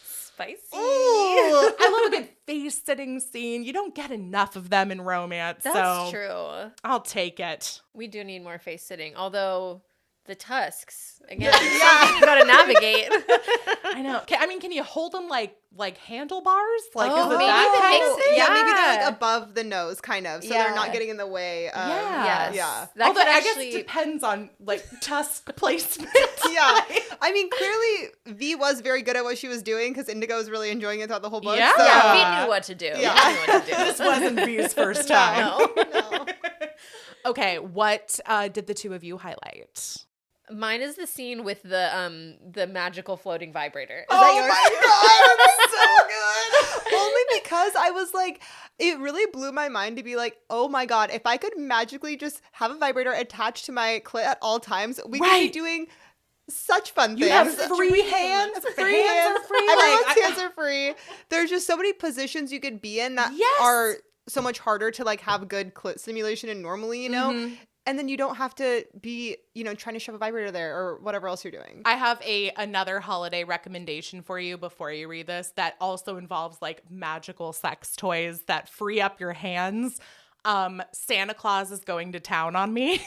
Speaker 3: Spicy.
Speaker 1: Ooh, I love a good face-sitting scene. You don't get enough of them in romance.
Speaker 3: That's
Speaker 1: so
Speaker 3: true.
Speaker 1: I'll take it.
Speaker 3: We do need more face sitting, although the tusks, again, something you gotta navigate.
Speaker 1: I know. Can you hold them like handlebars? Like,
Speaker 3: Oh,
Speaker 1: is it
Speaker 3: maybe
Speaker 1: that
Speaker 3: that
Speaker 1: kind
Speaker 3: makes
Speaker 1: of
Speaker 3: it-
Speaker 1: thing?
Speaker 2: Yeah, maybe they're
Speaker 3: Yeah.
Speaker 2: like above the nose, kind of, so they're not getting in the way.
Speaker 1: Yeah.
Speaker 3: Yes.
Speaker 2: Yeah.
Speaker 3: That
Speaker 1: Although
Speaker 3: could
Speaker 1: I
Speaker 3: actually,
Speaker 1: guess it depends on like tusk placement.
Speaker 2: Yeah. I mean, clearly V was very good at what she was doing because Indigo was really enjoying it throughout the whole book.
Speaker 1: Yeah.
Speaker 2: So.
Speaker 3: yeah, we knew what to do.
Speaker 2: Yeah.
Speaker 3: We knew what to do.
Speaker 1: This wasn't V's first time.
Speaker 3: No.
Speaker 1: Okay, what did the two of you highlight?
Speaker 3: Mine is the scene with the magical floating vibrator. Is
Speaker 2: Oh
Speaker 3: that yours?
Speaker 2: my god, it's so good. Only because I was like, it really blew my mind to be like, oh my god, if I could magically just have a vibrator attached to my clit at all times, we could be
Speaker 1: Right.
Speaker 2: doing such fun things.
Speaker 1: You have free hands.
Speaker 2: Free hands.
Speaker 1: are free.
Speaker 2: Everyone's
Speaker 1: Like,
Speaker 2: hands are free. There's just so many positions you could be in that
Speaker 1: Yes.
Speaker 2: are so much harder to like have good clit stimulation and normally, you know?
Speaker 1: Mhm.
Speaker 2: And then you don't have to be, trying to shove a vibrator there or whatever else you're doing.
Speaker 1: I have another holiday recommendation for you before you read this that also involves like magical sex toys that free up your hands. Santa Claus is Going to Town on Me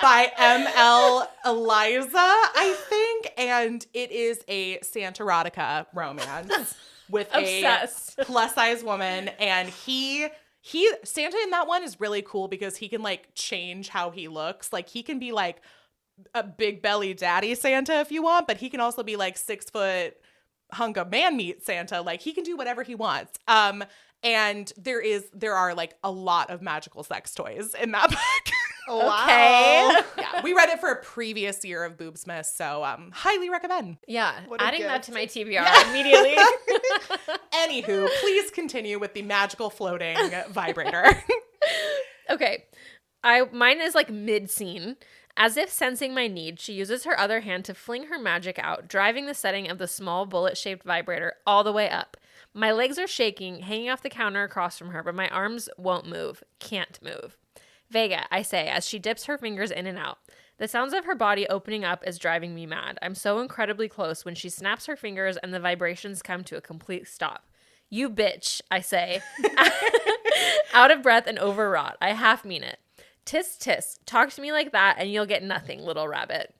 Speaker 1: by M.L. Eliza, I think. And it is a Santa erotica romance with
Speaker 3: Obsessed.
Speaker 1: a plus size woman. And Santa in that one is really cool because he can like change how he looks. Like he can be like a big belly daddy Santa if you want, but he can also be like 6 foot hunk of man meat Santa. Like he can do whatever he wants. And there are like a lot of magical sex toys in that book.
Speaker 2: Wow.
Speaker 3: Okay.
Speaker 1: Yeah, we read it for a previous year of Boobsmas, so highly recommend.
Speaker 3: Yeah,
Speaker 2: What a
Speaker 3: adding that
Speaker 2: gift.
Speaker 3: to my TBR immediately.
Speaker 1: Anywho, please continue with the magical floating vibrator.
Speaker 3: Okay. Mine is like mid-scene. As if sensing my need, she uses her other hand to fling her magic out, driving the setting of the small bullet-shaped vibrator all the way up. My legs are shaking, hanging off the counter across from her, but my arms won't move. Can't move. Vega, I say, as she dips her fingers in and out. The sounds of her body opening up is driving me mad. I'm so incredibly close when she snaps her fingers and the vibrations come to a complete stop. You bitch, I say. Out of breath and overwrought. I half mean it. Tisk tisk. Talk to me like that and you'll get nothing, little rabbit.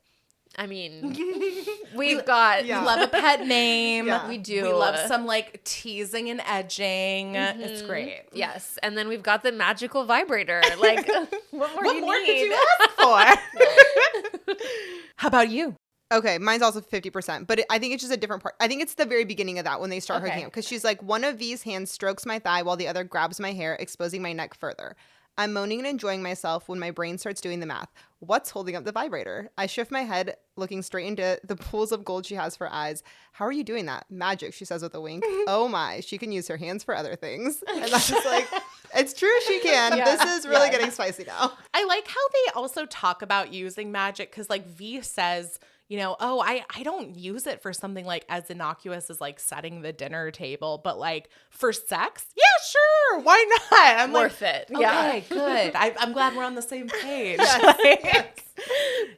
Speaker 3: I mean, we've got...
Speaker 2: Yeah.
Speaker 1: We love a pet name.
Speaker 2: Yeah.
Speaker 3: We do.
Speaker 1: We love some like teasing and edging. It's great.
Speaker 3: Yes, and then we've got the magical vibrator. Like, what more,
Speaker 1: What more
Speaker 3: need?
Speaker 1: could you ask for? How about you?
Speaker 2: Okay, mine's also 50%, but I think it's just a different part. I think it's the very beginning of that when they start hooking
Speaker 3: Okay.
Speaker 2: up because she's like, one of V's hands strokes my thigh while the other grabs my hair, exposing my neck further. I'm moaning and enjoying myself when my brain starts doing the math. What's holding up the vibrator? I shift my head, looking straight into the pools of gold she has for eyes. How are you doing that? Magic, she says with a wink. Oh my, she can use her hands for other things. And I'm just like, it's true, she can.
Speaker 3: Yeah.
Speaker 2: This is really
Speaker 3: Yeah.
Speaker 2: getting spicy now.
Speaker 1: I like how they also talk about using magic because like V says, I don't use it for something like as innocuous as like setting the dinner table, but like for sex, yeah, sure, why not? I'm
Speaker 3: Worth it. Yeah.
Speaker 1: Okay, good. I'm glad we're on the same page.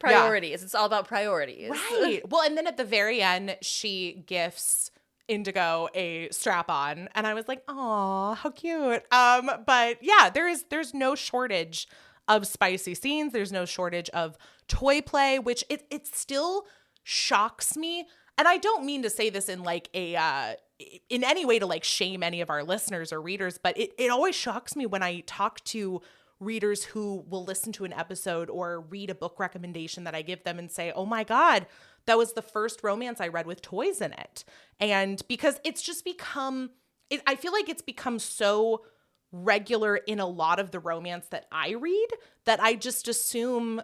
Speaker 3: Priorities. It's all about priorities.
Speaker 1: Right. Well, and then at the very end, she gifts Indigo a strap-on, and I was like, "Aw, how cute." But yeah, there's no shortage of spicy scenes. There's no shortage of toy play, which it still shocks me. And I don't mean to say this in like in any way to like shame any of our listeners or readers, but it always shocks me when I talk to readers who will listen to an episode or read a book recommendation that I give them and say, "Oh my God, that was the first romance I read with toys in it." And because it's just I feel like it's become so regular in a lot of the romance that I read that I just assume,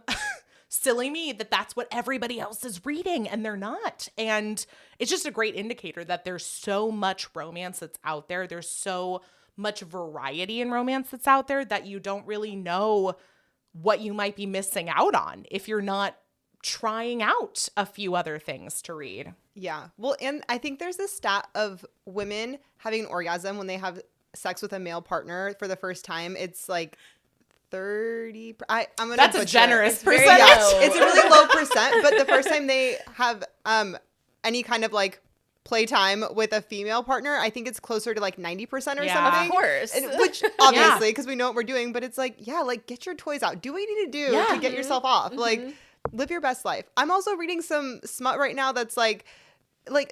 Speaker 1: silly me, that that's what everybody else is reading, and they're not. And it's just a great indicator that there's so much romance that's out there. There's so much variety in romance that's out there that you don't really know what you might be missing out on if you're not trying out a few other things to read.
Speaker 2: Yeah. Well, and I think there's this stat of women having an orgasm when they have sex with a male partner for the first time. It's like 30. I'm gonna
Speaker 1: That's a
Speaker 2: butcher
Speaker 1: generous
Speaker 2: it.
Speaker 3: very
Speaker 1: percentage.
Speaker 3: low.
Speaker 2: It's a really low percent, but the first time they have any kind of like playtime with a female partner, I think it's closer to like 90% or something.
Speaker 3: Of course.
Speaker 2: Which obviously, because we know what we're doing, but it's like, yeah, like get your toys out. Do what you need to do to get yourself off. Like, live your best life. I'm also reading some smut right now that's like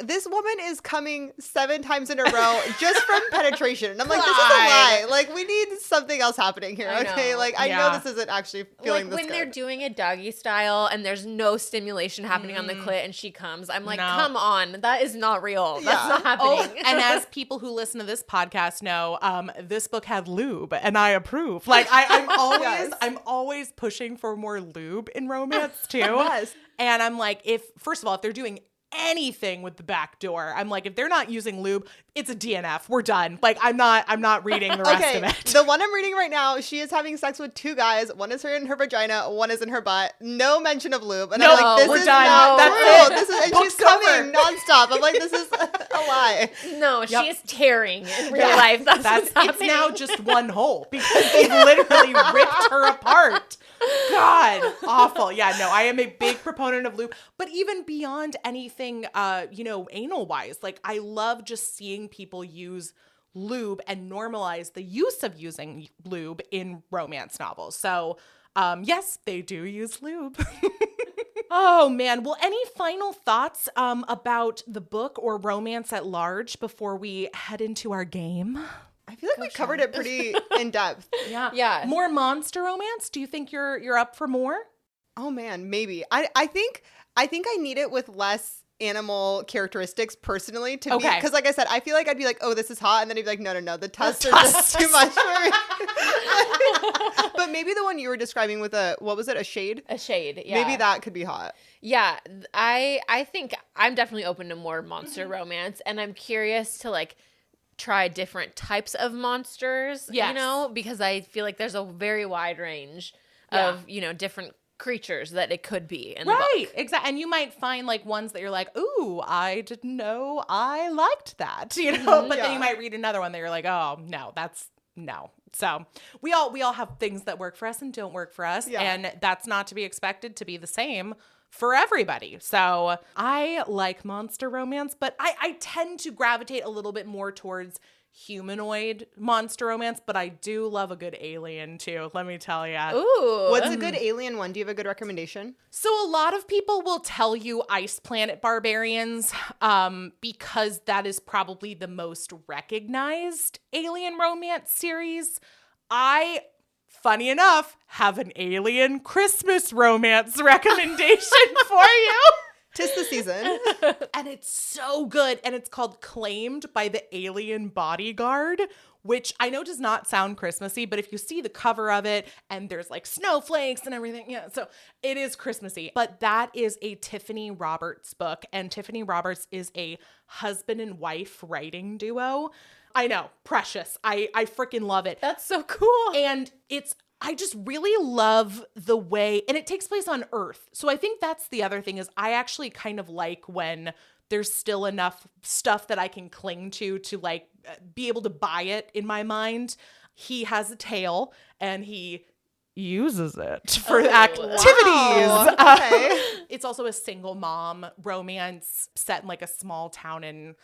Speaker 2: this woman is coming 7 times in a row just from penetration. And I'm like, this is a lie. Like, we need something else happening here, okay?
Speaker 3: know.
Speaker 2: Like, I know this isn't actually feeling
Speaker 3: like
Speaker 2: this
Speaker 3: when they're
Speaker 2: good.
Speaker 3: doing a doggy style and there's no stimulation happening on the clit and she comes, I'm like, come on, that is not real. That's not happening.
Speaker 1: And as people who listen to this podcast know, this book had lube, and I approve. Like I'm always pushing for more lube in romance too.
Speaker 2: Yes.
Speaker 1: And I'm like, first of all, if they're doing anything with the back door, I'm like, if they're not using lube, it's a DNF. We're done. Like, I'm not reading the rest of it.
Speaker 2: The one I'm reading right now, she is having sex with 2 guys. One is in her vagina, one is in her butt. No mention of lube. And I'm like, this
Speaker 1: we're
Speaker 2: is
Speaker 1: done.
Speaker 2: not
Speaker 1: That's
Speaker 2: true.
Speaker 1: it.
Speaker 2: This is, and
Speaker 1: Book's
Speaker 2: she's coming
Speaker 1: over.
Speaker 2: nonstop. I'm like, this is a lie.
Speaker 3: No, she is tearing in real life. That's what's
Speaker 1: It's
Speaker 3: happening.
Speaker 1: now just one hole because they literally ripped her apart. God, awful. Yeah, no, I am a big proponent of lube, but even beyond anything, anal wise, like I love just seeing people use lube and normalize the use of using lube in romance novels. So, yes, they do use lube. Oh man. Well, any final thoughts about the book or romance at large before we head into our game?
Speaker 2: I feel like we covered it pretty in depth.
Speaker 3: Yeah.
Speaker 1: More monster romance? Do you think you're up for more?
Speaker 2: Oh man, maybe. I think I need it with less animal characteristics personally to be, because like I said, I feel like I'd be like, oh, this is hot, and then I'd be like, no, the tusks are just too much for me. But maybe the one you were describing with a shade?
Speaker 3: A shade, yeah.
Speaker 2: Maybe that could be hot.
Speaker 3: Yeah, I think I'm definitely open to more monster romance, and I'm curious to like try different types of monsters, because I feel like there's a very wide range of, different creatures that it could be in the book.
Speaker 1: Right, exactly. And you might find like ones that you're like, ooh, I didn't know I liked that, but then you might read another one that you're like, oh, no, that's no. So we all have things that work for us and don't work for us. Yeah. And that's not to be expected to be the same for everybody. So I like monster romance, but I tend to gravitate a little bit more towards humanoid monster romance, but I do love a good alien too, let me tell you.
Speaker 3: Ooh.
Speaker 2: What's a good alien one? Do you have a good recommendation?
Speaker 1: So a lot of people will tell you Ice Planet Barbarians because that is probably the most recognized alien romance series. Funny enough, have an alien Christmas romance recommendation for you.
Speaker 2: 'Tis the season.
Speaker 1: And it's so good. And it's called Claimed by the Alien Bodyguard, which I know does not sound Christmassy, but if you see the cover of it and there's like snowflakes and everything, so it is Christmassy. But that is a Tiffany Roberts book, and Tiffany Roberts is a husband and wife writing duo. I know, precious. I freaking love it.
Speaker 3: That's so cool.
Speaker 1: And I just really love the way, and it takes place on Earth. So I think that's the other thing is I actually kind of like when there's still enough stuff that I can cling to like be able to buy it in my mind. He has a tail and he uses it for activities.
Speaker 2: Wow. Okay.
Speaker 1: It's also a single mom romance set in like a small town in,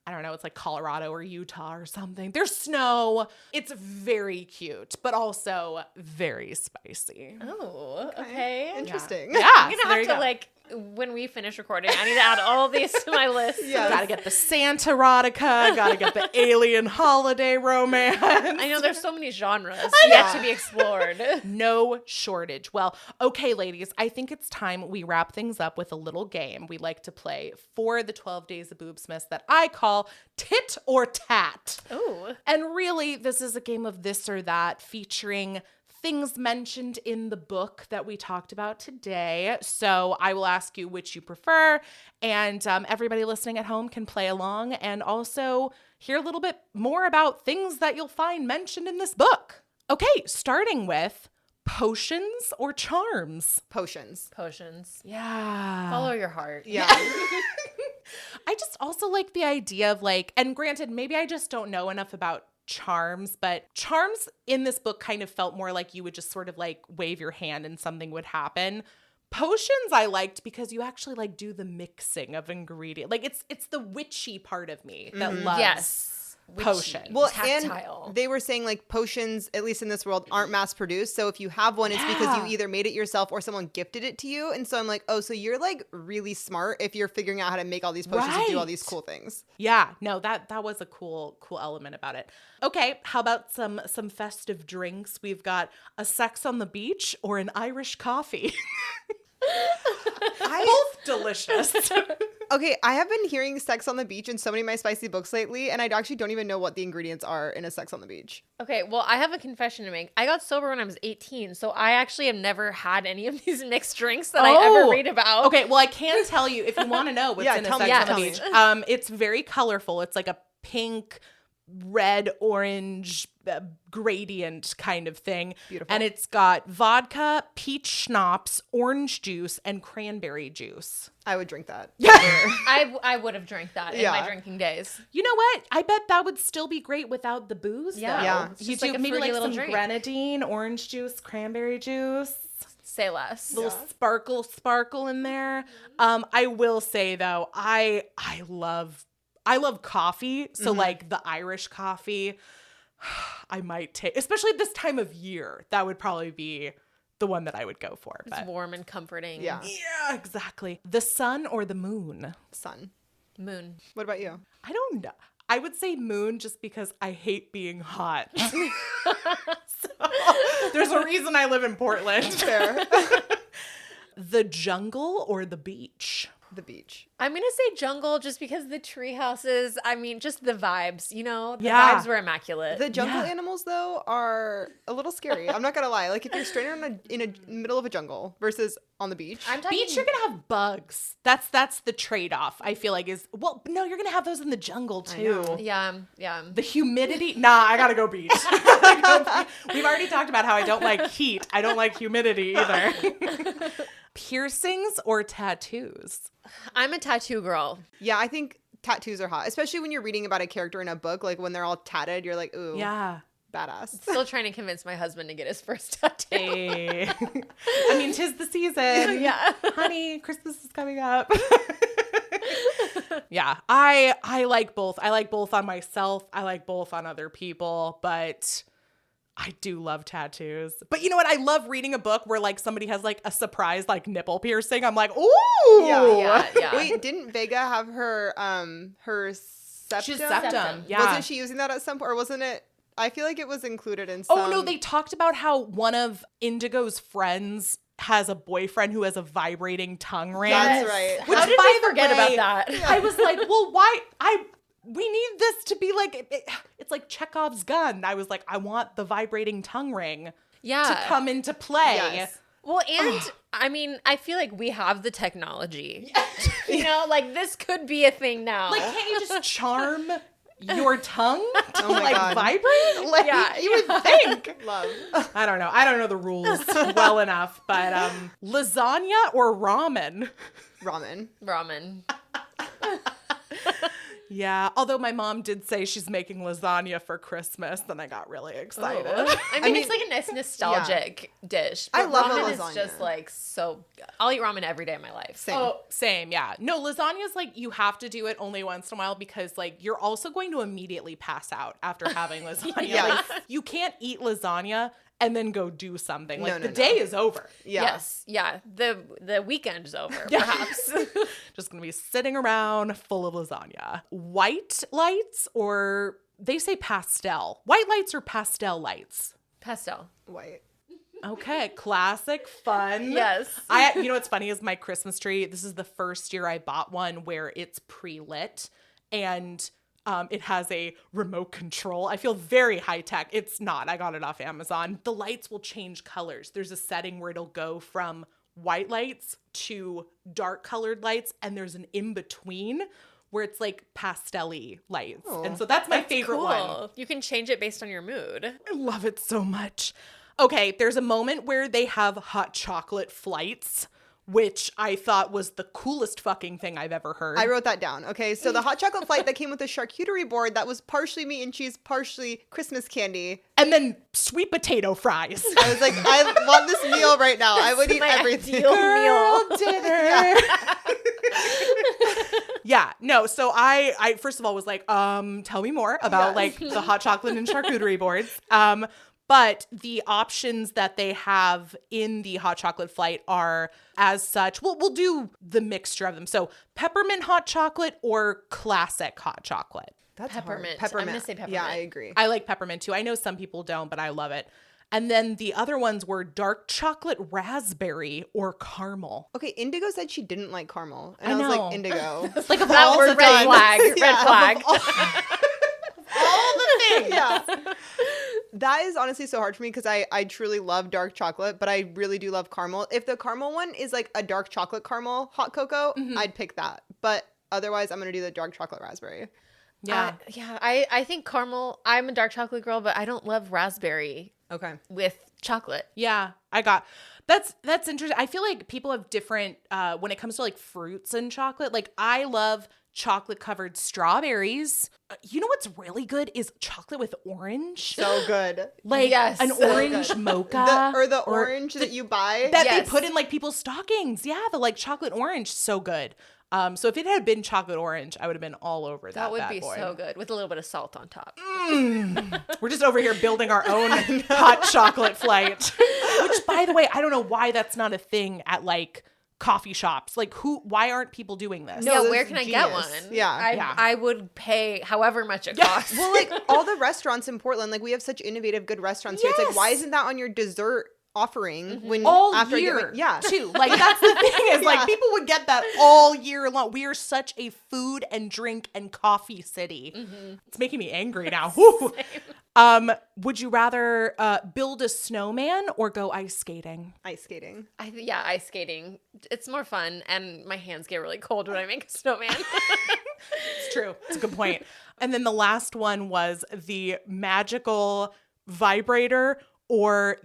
Speaker 1: I don't know, it's like Colorado or Utah or something. There's snow. It's very cute, but also very spicy.
Speaker 3: Oh, okay.
Speaker 2: Interesting.
Speaker 1: Yeah.
Speaker 3: I'm
Speaker 1: so
Speaker 3: gonna
Speaker 1: there
Speaker 3: have
Speaker 1: you
Speaker 3: to
Speaker 1: go.
Speaker 3: like when we finish recording, I need to add all of these to my list.
Speaker 2: Yes.
Speaker 1: Gotta get the Santa erotica, gotta get the alien holiday romance.
Speaker 3: I know there's so many genres yet to be explored.
Speaker 1: No shortage. Well, okay, ladies, I think it's time we wrap things up with a little game we like to play for the 12 Days of Boobsmas that I call Tit or Tat.
Speaker 3: Ooh.
Speaker 1: And really, this is a game of this or that featuring things mentioned in the book that we talked about today. So I will ask you which you prefer, and everybody listening at home can play along and also hear a little bit more about things that you'll find mentioned in this book. Okay, starting with potions or charms?
Speaker 2: Potions.
Speaker 1: Yeah.
Speaker 3: Follow your heart.
Speaker 2: Yeah.
Speaker 1: I just also like the idea of like, and granted, maybe I just don't know enough about charms, but charms in this book kind of felt more like you would just sort of like wave your hand and something would happen. Potions I liked because you actually like do the mixing of ingredients. Like it's the witchy part of me that loves potions.
Speaker 2: Well,
Speaker 3: tactile.
Speaker 2: and they were saying like potions, at least in this world, aren't mass produced. So if you have one, it's because you either made it yourself or someone gifted it to you. And so I'm like, oh, so you're like really smart if you're figuring out how to make all these potions and do all these cool things.
Speaker 1: Yeah, no, that was a cool element about it. Okay, how about some festive drinks? We've got a sex on the beach or an Irish coffee. Both delicious.
Speaker 2: Okay, I have been hearing sex on the beach in so many of my spicy books lately, and I actually don't even know what the ingredients are in a sex on the beach.
Speaker 3: Okay, well, I have a confession to make. I got sober when I was 18, so I actually have never had any of these mixed drinks that I ever read about.
Speaker 1: Okay, well, I can tell you if you want to know what's in a sex on the beach. It's very colorful. It's like a pink, red, orange gradient kind of thing. Beautiful. And it's got vodka, peach schnapps, orange juice, and cranberry juice.
Speaker 2: I would drink that.
Speaker 3: I would have drank that in my drinking days.
Speaker 1: You know what? I bet that would still be great without the booze.
Speaker 3: Yeah.
Speaker 1: You do like maybe like some grenadine, orange juice, cranberry juice.
Speaker 3: Say less.
Speaker 1: Little sparkle in there. I will say though, I love coffee. So like the Irish coffee, I might take, especially at this time of year, that would probably be the one that I would go for.
Speaker 3: It's warm and comforting.
Speaker 2: Yeah,
Speaker 1: exactly. The sun or the moon?
Speaker 2: Sun.
Speaker 3: Moon.
Speaker 2: What about you?
Speaker 1: I don't know. I would say moon just because I hate being hot. So, there's a reason I live in Portland.
Speaker 2: Fair.
Speaker 1: The jungle or the beach?
Speaker 2: The beach.
Speaker 3: I'm going to say jungle just because the tree houses, I mean, just the vibes, you know? The
Speaker 1: Yeah.
Speaker 3: vibes were immaculate.
Speaker 2: The jungle animals, though, are a little scary. I'm not going to lie. Like, if you're stranded in a middle of a jungle versus on the beach.
Speaker 3: I'm talking
Speaker 1: Beach, you're going to have bugs. That's the trade-off, I feel like is, well, no, you're going to have those in the jungle, too.
Speaker 3: Yeah.
Speaker 1: The humidity. Nah, I got to go beach. We've already talked about how I don't like heat. I don't like humidity either. Piercings or tattoos?
Speaker 3: I'm a tattoo girl.
Speaker 2: Yeah, I think tattoos are hot, especially when you're reading about a character in a book. Like when they're all tatted, you're like, ooh,
Speaker 1: yeah,
Speaker 2: badass.
Speaker 3: Still trying to convince my husband to get his first tattoo.
Speaker 1: Hey. I mean, 'tis the season.
Speaker 3: Yeah.
Speaker 1: Honey, Christmas is coming up. Yeah, I like both. I like both on myself. I like both on other people, but I do love tattoos. But you know what? I love reading a book where like somebody has like a surprise like nipple piercing. I'm like, ooh.
Speaker 3: Yeah.
Speaker 2: Wait, didn't Vega have her septum?
Speaker 1: She's septum. Yeah.
Speaker 2: Wasn't she using that at some point, or wasn't it? I feel like it was included in some.
Speaker 1: Oh no, they talked about how one of Indigo's friends has a boyfriend who has a vibrating tongue ring.
Speaker 2: That's right.
Speaker 1: Which,
Speaker 3: How did
Speaker 1: by
Speaker 3: we
Speaker 1: the
Speaker 3: forget
Speaker 1: way,
Speaker 3: about that?
Speaker 1: I was like, well, why? We need this to be like, it's like Chekhov's gun. I was like, I want the vibrating tongue ring to come into play.
Speaker 2: Yes.
Speaker 3: Well, and I mean, I feel like we have the technology. You know, like this could be a thing now.
Speaker 1: Like, can't you just charm your tongue to
Speaker 2: God.
Speaker 1: vibrate? Like, you would think.
Speaker 2: Love.
Speaker 1: I don't know. I don't know the rules well enough, but lasagna or ramen?
Speaker 2: Ramen.
Speaker 1: Yeah, although my mom did say she's making lasagna for Christmas, then I got really excited.
Speaker 3: I mean, it's like a nice nostalgic dish. But
Speaker 2: I love
Speaker 3: ramen.
Speaker 2: lasagna.
Speaker 3: Is just like so. I'll eat ramen every day of my life.
Speaker 2: Same.
Speaker 1: Oh, same, yeah. No, lasagna is like you have to do it only once in a while because like you're also going to immediately pass out after having lasagna.
Speaker 2: Yes.
Speaker 1: Like, you can't eat lasagna and then go do something. Like
Speaker 2: No,
Speaker 1: the day is over.
Speaker 2: Yeah.
Speaker 3: Yes. Yeah. The weekend is over, perhaps.
Speaker 1: Just gonna be sitting around full of lasagna. White lights or they say pastel. White lights or pastel lights?
Speaker 3: Pastel.
Speaker 2: White.
Speaker 1: Okay, classic, fun.
Speaker 3: Yes.
Speaker 1: You know what's funny is my Christmas tree. This is the first year I bought one where it's pre-lit and it has a remote control. I feel very high tech. It's not. I got it off Amazon. The lights will change colors. There's a setting where it'll go from white lights to dark colored lights, and there's an in-between where it's like pastel-y lights.
Speaker 2: Oh,
Speaker 1: and so that's my favorite one.
Speaker 3: Cool. You can change it based on your mood.
Speaker 1: I love it so much. Okay, there's a moment where they have hot chocolate flights, which I thought was the coolest fucking thing I've ever heard.
Speaker 2: I wrote that down. Okay, so the hot chocolate flight that came with the charcuterie board, that was partially meat and cheese, partially Christmas candy.
Speaker 1: And then sweet potato fries.
Speaker 2: I was like, I want this meal right now. I would eat
Speaker 3: my
Speaker 2: everything.
Speaker 3: ideal meal.
Speaker 1: Dinner. Yeah, no, so I first of all was like, tell me more about like the hot chocolate and charcuterie boards. But the options that they have in the hot chocolate flight are as such. We'll do the mixture of them. So peppermint hot chocolate or classic hot chocolate.
Speaker 2: That's
Speaker 3: Peppermint.
Speaker 2: hard.
Speaker 3: I'm gonna say peppermint.
Speaker 2: Yeah, I agree.
Speaker 1: I like peppermint too. I know some people don't, but I love it. And then the other ones were dark chocolate raspberry or caramel.
Speaker 2: Okay, Indigo said she didn't like caramel. And
Speaker 1: I
Speaker 2: I was
Speaker 1: know.
Speaker 2: like, Indigo.
Speaker 1: Like of
Speaker 3: That
Speaker 1: all
Speaker 3: was
Speaker 1: the
Speaker 3: red
Speaker 1: things.
Speaker 3: flag. Red
Speaker 2: Yeah.
Speaker 3: flag.
Speaker 1: All the things.
Speaker 2: Yeah. That is honestly so hard for me because I truly love dark chocolate, but I really do love caramel. If the caramel one is like a dark chocolate caramel hot cocoa, I'd pick that. But otherwise, I'm going to do the dark chocolate raspberry.
Speaker 1: Yeah.
Speaker 3: I think caramel. I'm a dark chocolate girl, but I don't love raspberry
Speaker 2: Okay.
Speaker 3: with chocolate.
Speaker 1: Yeah, I got that's interesting. I feel like people have different when it comes to like fruits and chocolate. Like I love chocolate covered strawberries. You know what's really good is chocolate with orange.
Speaker 2: So good.
Speaker 1: Like
Speaker 3: Yes,
Speaker 1: an
Speaker 3: so
Speaker 1: orange mocha
Speaker 2: The orange that you buy.
Speaker 1: that
Speaker 3: Yes.
Speaker 1: they put in like people's stockings. Yeah, the like chocolate orange, so good. So if it had been chocolate orange, I would have been all over that.
Speaker 3: That would
Speaker 1: bad
Speaker 3: be
Speaker 1: boy.
Speaker 3: so good with a little bit of salt on top.
Speaker 1: We're just over here building our own hot chocolate flight. Which, by the way, I don't know why that's not a thing at like coffee shops. Like, why aren't people doing this?
Speaker 2: No,
Speaker 3: Yeah,
Speaker 2: this
Speaker 3: where
Speaker 2: is
Speaker 3: can I get
Speaker 2: genius.
Speaker 3: one?
Speaker 2: Yeah.
Speaker 1: Yeah.
Speaker 3: I would pay however much it costs.
Speaker 2: Well, like all the restaurants in Portland, like we have such innovative, good restaurants here. It's like, why
Speaker 1: Yes.
Speaker 2: isn't that on your dessert offering when
Speaker 1: All
Speaker 2: after
Speaker 1: year,
Speaker 2: yeah.
Speaker 1: too. Like that's the thing is like
Speaker 2: Yeah.
Speaker 1: people would get that all year long. We are such a food and drink and coffee city. It's making me angry now. Whew. Would you rather build a snowman or go ice skating?
Speaker 2: Ice skating.
Speaker 3: Ice skating. It's more fun, and my hands get really cold when I make a snowman.
Speaker 1: It's true. It's a good point. And then the last one was the magical vibrator or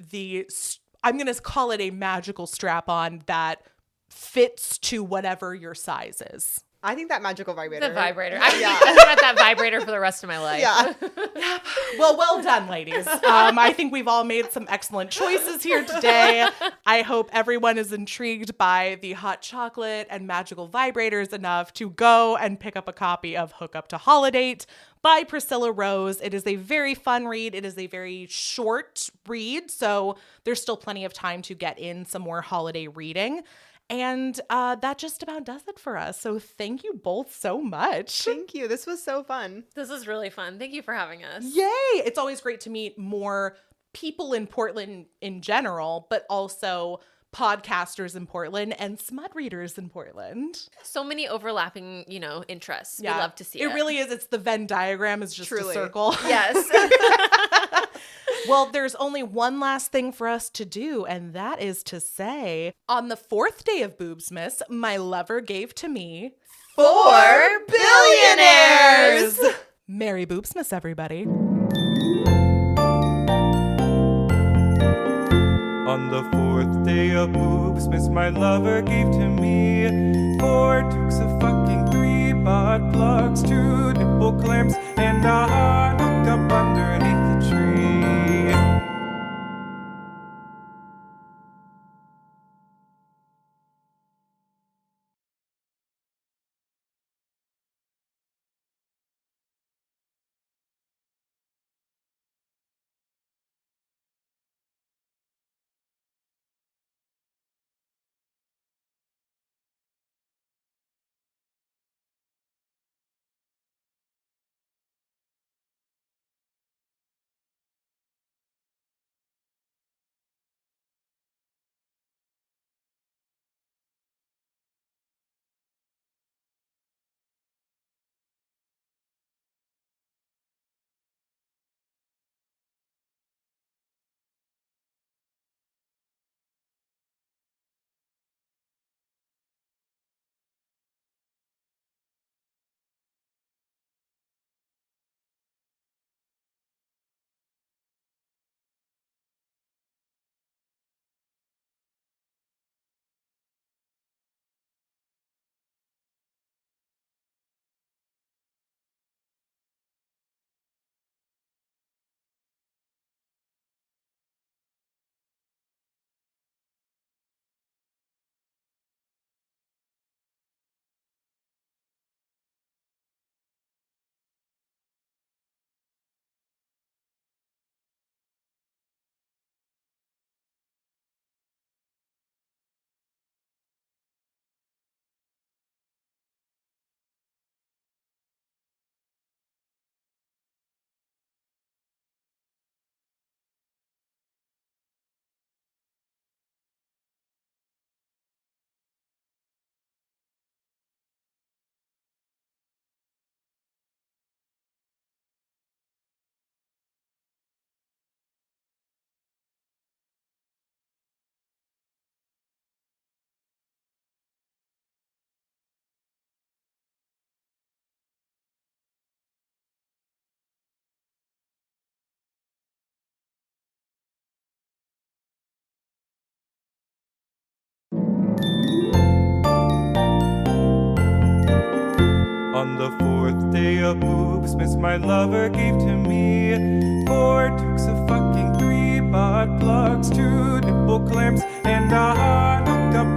Speaker 1: I'm going to call it a magical strap-on that fits to whatever your size is.
Speaker 2: I think that magical vibrator.
Speaker 3: The vibrator. I'm thinking about that vibrator for the rest of my life.
Speaker 2: Yeah.
Speaker 1: Well done, ladies. I think we've all made some excellent choices here today. I hope everyone is intrigued by the hot chocolate and magical vibrators enough to go and pick up a copy of Hookup to Holidate by Priscilla Rose. It is a very fun read. It is a very short read, so there's still plenty of time to get in some more holiday reading. And that just about does it for us. So thank you both so much.
Speaker 2: Thank you. This was so fun.
Speaker 3: This is really fun. Thank you for having us.
Speaker 1: Yay! It's always great to meet more people in Portland in general, but also podcasters in Portland and smut readers in Portland.
Speaker 3: So many overlapping, interests. We love to see it.
Speaker 1: It really is. It's the Venn diagram is just
Speaker 2: Truly.
Speaker 1: a circle.
Speaker 3: Yes.
Speaker 1: Well, there's only one last thing for us to do, and that is to say, on the 4th day of Boobsmas, my lover gave to me
Speaker 2: 4 billionaires!
Speaker 1: Merry Boobsmas, everybody.
Speaker 4: On the 4th day of Boobsmas, my lover gave to me 4 dukes of fucking 3 butt plugs, 2 nipple clamps, and a hot hookup underneath the tree. On the 4th day of Boobsmas, my lover gave to me 4 dukes of fucking 3 butt plugs, 2 nipple clamps, and a hot hookup